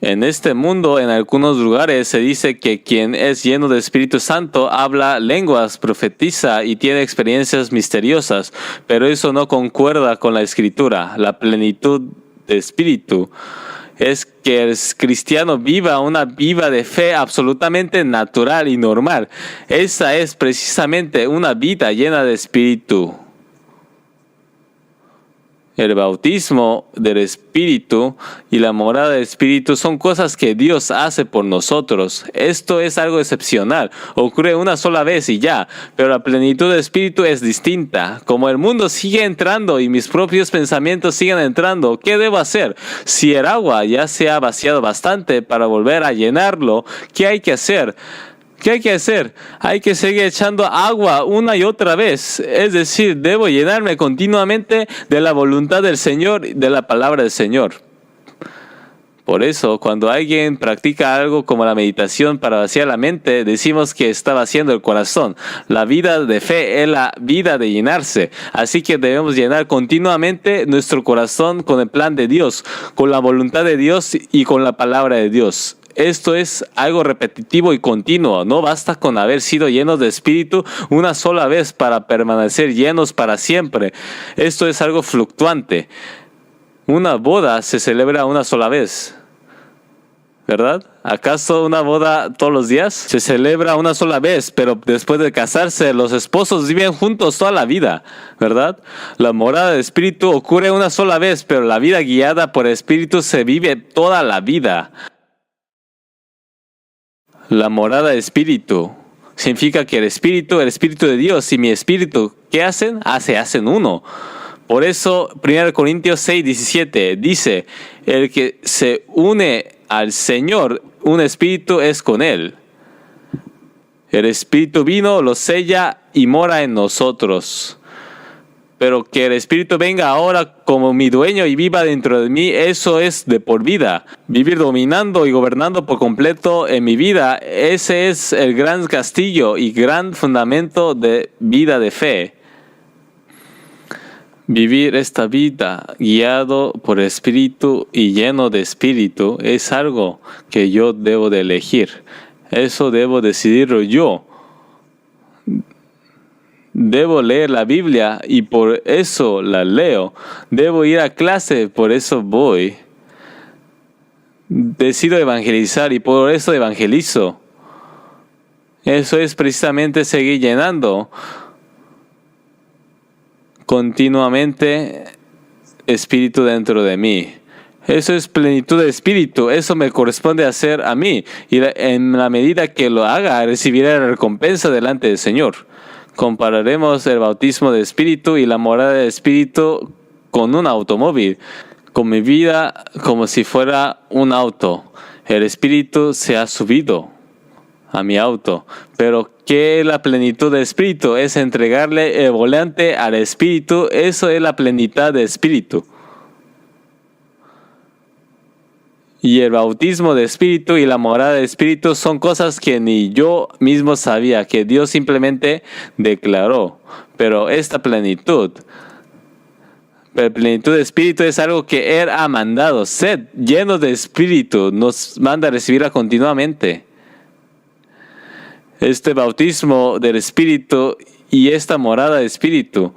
En este mundo, en algunos lugares, se dice que quien es lleno de Espíritu Santo habla lenguas, profetiza y tiene experiencias misteriosas, pero eso no concuerda con la Escritura. La plenitud de Espíritu es que el cristiano viva una vida de fe absolutamente natural y normal. Esa es precisamente una vida llena de Espíritu. El bautismo del Espíritu y la morada del Espíritu son cosas que Dios hace por nosotros. Esto es algo excepcional. Ocurre una sola vez y ya. Pero la plenitud del Espíritu es distinta. Como el mundo sigue entrando y mis propios pensamientos siguen entrando, ¿qué debo hacer? Si el agua ya se ha vaciado bastante para volver a llenarlo, ¿qué hay que hacer? ¿Qué hay que hacer? Hay que seguir echando agua una y otra vez. Es decir, debo llenarme continuamente de la voluntad del Señor y de la palabra del Señor. Por eso, cuando alguien practica algo como la meditación para vaciar la mente, decimos que está vaciando el corazón. La vida de fe es la vida de llenarse. Así que debemos llenar continuamente nuestro corazón con el plan de Dios, con la voluntad de Dios y con la palabra de Dios. Esto es algo repetitivo y continuo. No basta con haber sido llenos de espíritu una sola vez para permanecer llenos para siempre. Esto es algo fluctuante. Una boda se celebra una sola vez, ¿verdad? ¿Acaso una boda todos los días? Se celebra una sola vez, pero después de casarse, los esposos viven juntos toda la vida, ¿verdad? La morada de espíritu ocurre una sola vez, pero la vida guiada por el espíritu se vive toda la vida. La morada de espíritu significa que el espíritu de Dios y mi espíritu, ¿qué hacen? Se hacen uno. Por eso, 1 Corintios 6:17 dice, el que se une al Señor, un espíritu es con Él. El Espíritu vino, lo sella y mora en nosotros. Pero que el Espíritu venga ahora como mi dueño y viva dentro de mí, eso es de por vida. Vivir dominando y gobernando por completo en mi vida, ese es el gran castillo y gran fundamento de vida de fe. Vivir esta vida guiado por Espíritu y lleno de Espíritu es algo que yo debo de elegir. Eso debo decidirlo yo. Debo leer la Biblia y por eso la leo. Debo ir a clase, por eso voy. Decido evangelizar y por eso evangelizo. Eso es precisamente seguir llenando continuamente espíritu dentro de mí. Eso es plenitud de espíritu. Eso me corresponde hacer a mí. Y en la medida que lo haga, recibiré la recompensa delante del Señor. Compararemos el bautismo de espíritu y la morada de espíritu con un automóvil. Con mi vida como si fuera un auto. El espíritu se ha subido a mi auto. Pero ¿qué es la plenitud de espíritu? Es entregarle el volante al espíritu. Eso es la plenitud de espíritu. Y el bautismo de espíritu y la morada de espíritu son cosas que ni yo mismo sabía, que Dios simplemente declaró. Pero esta plenitud, la plenitud de espíritu es algo que Él ha mandado. Sed llenos de espíritu, nos manda a recibirla continuamente. Este bautismo del espíritu y esta morada de espíritu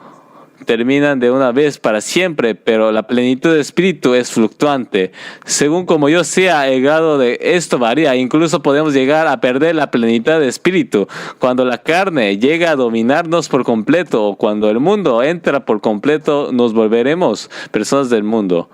terminan de una vez para siempre, pero la plenitud de espíritu es fluctuante. Según como yo sea, el grado de esto varía. Incluso podemos llegar a perder la plenitud de espíritu cuando la carne llega a dominarnos por completo, o cuando el mundo entra por completo, nos volveremos personas del mundo.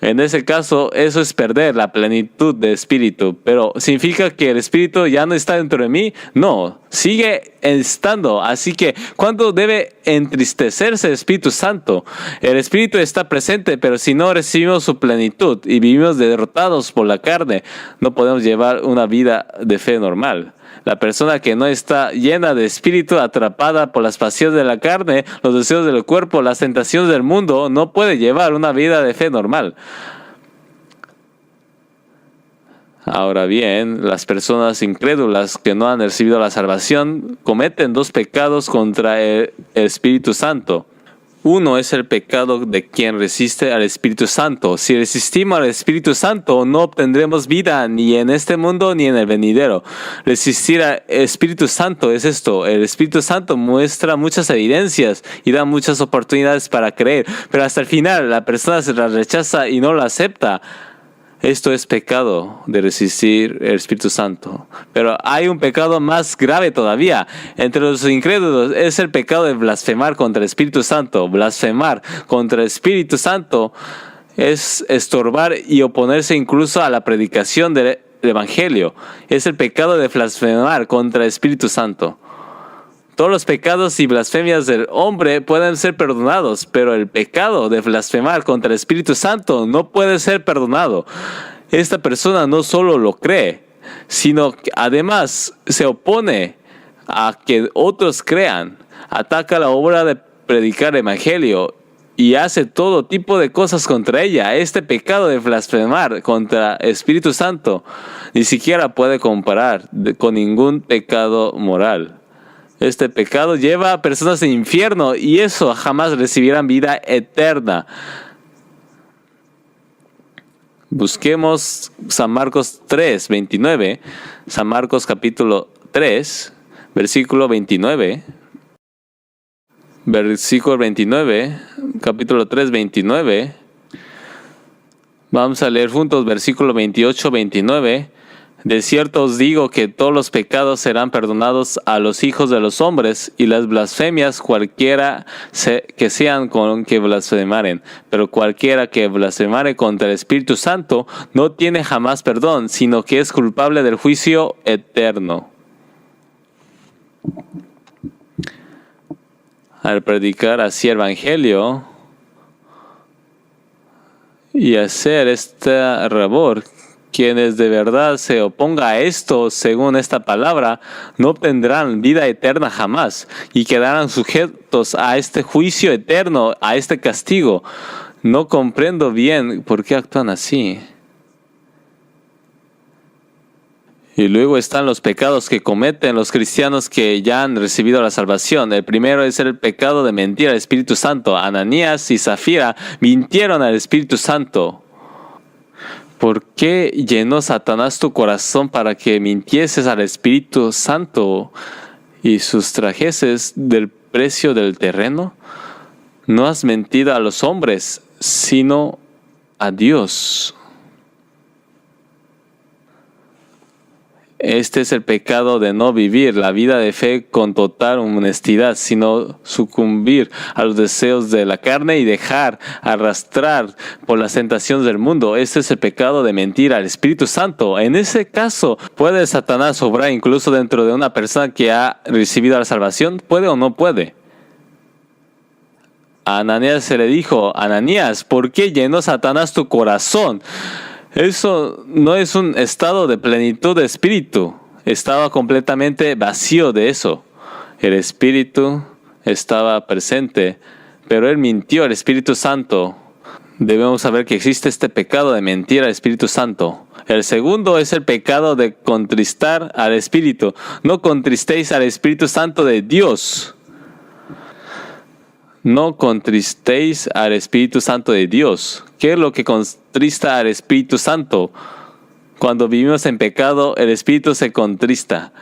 En ese caso, eso es perder la plenitud de espíritu. Pero ¿significa que el espíritu ya no está dentro de mí? No, sigue estando. Así que, ¿cuándo debe entristecerse el Espíritu Santo? El espíritu está presente, pero si no recibimos su plenitud y vivimos derrotados por la carne, no podemos llevar una vida de fe normal. La persona que no está llena de espíritu, atrapada por las pasiones de la carne, los deseos del cuerpo, las tentaciones del mundo, no puede llevar una vida de fe normal. Ahora bien, las personas incrédulas que no han recibido la salvación cometen dos pecados contra el Espíritu Santo. Uno es el pecado de quien resiste al Espíritu Santo. Si resistimos al Espíritu Santo, no obtendremos vida ni en este mundo ni en el venidero. Resistir al Espíritu Santo es esto. El Espíritu Santo muestra muchas evidencias y da muchas oportunidades para creer. Pero hasta el final, la persona se la rechaza y no la acepta. Esto es pecado de resistir el Espíritu Santo. Pero hay un pecado más grave todavía. Entre los incrédulos es el pecado de blasfemar contra el Espíritu Santo. Blasfemar contra el Espíritu Santo es estorbar y oponerse incluso a la predicación del Evangelio. Es el pecado de blasfemar contra el Espíritu Santo. Todos los pecados y blasfemias del hombre pueden ser perdonados, pero el pecado de blasfemar contra el Espíritu Santo no puede ser perdonado. Esta persona no solo lo cree, sino que además se opone a que otros crean, ataca la obra de predicar el Evangelio y hace todo tipo de cosas contra ella. Este pecado de blasfemar contra Espíritu Santo ni siquiera puede comparar con ningún pecado moral. Este pecado lleva a personas al infierno y eso jamás recibirán vida eterna. Busquemos San Marcos 3, 29. San Marcos capítulo 3, versículo 29. Versículo 29, capítulo 3, 29. Vamos a leer juntos versículo 28, 29. De cierto os digo que todos los pecados serán perdonados a los hijos de los hombres y las blasfemias cualquiera que sean con que blasfemaren. Pero cualquiera que blasfemare contra el Espíritu Santo no tiene jamás perdón, sino que es culpable del juicio eterno. Al predicar así el Evangelio y hacer esta labor, quienes de verdad se opongan a esto, según esta palabra, no obtendrán vida eterna jamás y quedarán sujetos a este juicio eterno, a este castigo. No comprendo bien por qué actúan así. Y luego están los pecados que cometen los cristianos que ya han recibido la salvación. El primero es el pecado de mentir al Espíritu Santo. Ananías y Zafira mintieron al Espíritu Santo. ¿Por qué llenó Satanás tu corazón para que mintieses al Espíritu Santo y sustrajeses del precio del terreno? No has mentido a los hombres, sino a Dios. Este es el pecado de no vivir la vida de fe con total honestidad, sino sucumbir a los deseos de la carne y dejar arrastrar por las tentaciones del mundo. Este es el pecado de mentir al Espíritu Santo. En ese caso, ¿puede Satanás obrar incluso dentro de una persona que ha recibido la salvación? ¿Puede o no puede? A Ananías se le dijo: Ananías, ¿por qué llenó Satanás tu corazón? Eso no es un estado de plenitud de espíritu. Estaba completamente vacío de eso. El Espíritu estaba presente, pero él mintió al Espíritu Santo. Debemos saber que existe este pecado de mentir al Espíritu Santo. El segundo es el pecado de contristar al Espíritu. No contristéis al Espíritu Santo de Dios. No contristéis al Espíritu Santo de Dios. ¿Qué es lo que contrista al Espíritu Santo? Cuando vivimos en pecado, el Espíritu se contrista.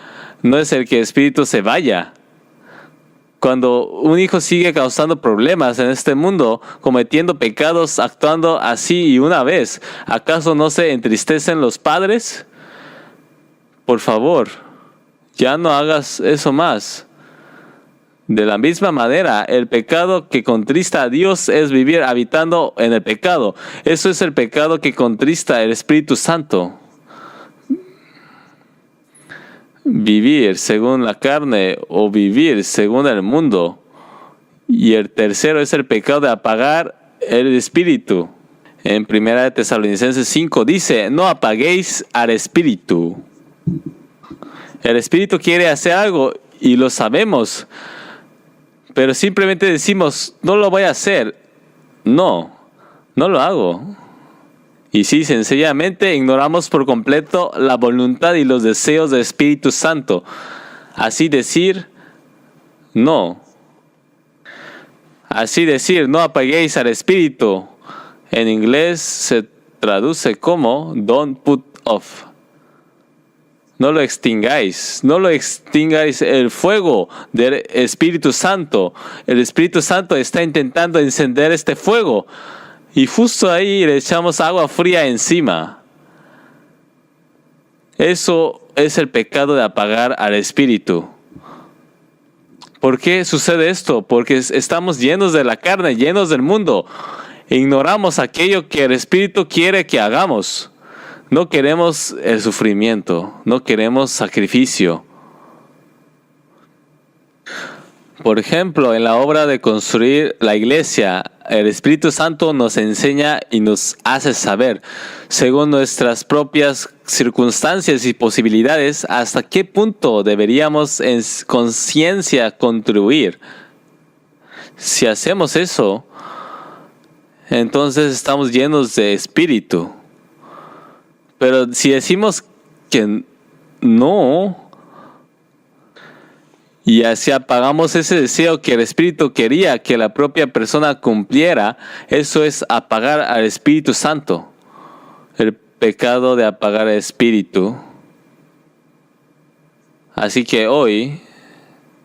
No es el que el Espíritu se vaya. Cuando un hijo sigue causando problemas en este mundo, cometiendo pecados, actuando así y una vez, ¿acaso no se entristecen los padres? Por favor, ya no hagas eso más. De la misma manera, el pecado que contrista a Dios es vivir habitando en el pecado. Eso es el pecado que contrista el Espíritu Santo. Vivir según la carne o vivir según el mundo. Y el tercero es el pecado de apagar el Espíritu. En 1 Tesalonicenses 5 dice: no apaguéis al Espíritu. El Espíritu quiere hacer algo y lo sabemos. Pero simplemente decimos: no lo voy a hacer. No lo hago. Y sí, sencillamente ignoramos por completo la voluntad y los deseos del Espíritu Santo. Así decir, no. Así decir, no apaguéis al Espíritu. En inglés se traduce como don't put off. No lo extingáis el fuego del Espíritu Santo. El Espíritu Santo está intentando encender este fuego y justo ahí le echamos agua fría encima. Eso es el pecado de apagar al Espíritu. ¿Por qué sucede esto? Porque estamos llenos de la carne, llenos del mundo. Ignoramos aquello que el Espíritu quiere que hagamos. No queremos el sufrimiento, no queremos sacrificio. Por ejemplo, en la obra de construir la iglesia, el Espíritu Santo nos enseña y nos hace saber, según nuestras propias circunstancias y posibilidades, hasta qué punto deberíamos en conciencia contribuir. Si hacemos eso, entonces estamos llenos de espíritu. Pero si decimos que no, y así apagamos ese deseo que el Espíritu quería que la propia persona cumpliera, eso es apagar al Espíritu Santo. El pecado de apagar al Espíritu. Así que hoy,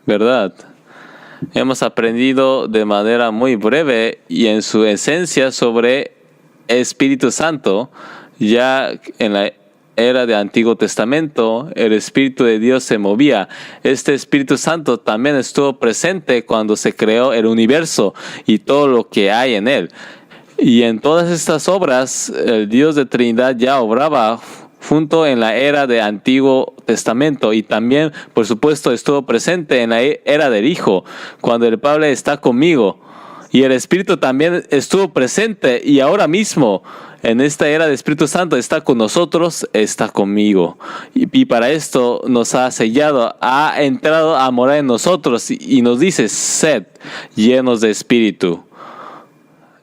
¿verdad? Hemos aprendido de manera muy breve y en su esencia sobre Espíritu Santo. Ya en la era del Antiguo Testamento, el Espíritu de Dios se movía. Este Espíritu Santo también estuvo presente cuando se creó el universo y todo lo que hay en él. Y en todas estas obras, el Dios de Trinidad ya obraba junto en la era del Antiguo Testamento, y también, por supuesto, estuvo presente en la era del Hijo, cuando el Padre está conmigo. Y el Espíritu también estuvo presente, y ahora mismo, en esta era del Espíritu Santo, está con nosotros, está conmigo. Y para esto nos ha sellado, ha entrado a morar en nosotros, y nos dice, sed llenos de Espíritu.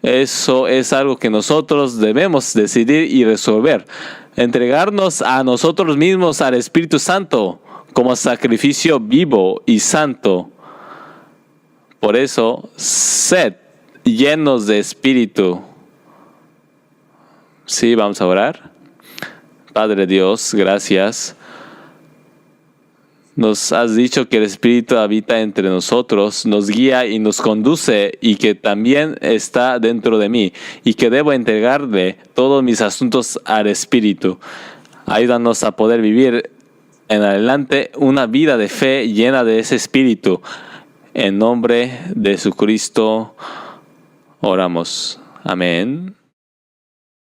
Eso es algo que nosotros debemos decidir y resolver. Entregarnos a nosotros mismos al Espíritu Santo como sacrificio vivo y santo. Por eso, sed llenos de Espíritu. Sí, vamos a orar. Padre Dios, gracias. Nos has dicho que el Espíritu habita entre nosotros, nos guía y nos conduce, y que también está dentro de mí, y que debo entregarle todos mis asuntos al Espíritu. Ayúdanos a poder vivir en adelante una vida de fe llena de ese Espíritu. En nombre de Jesucristo oramos. Amén.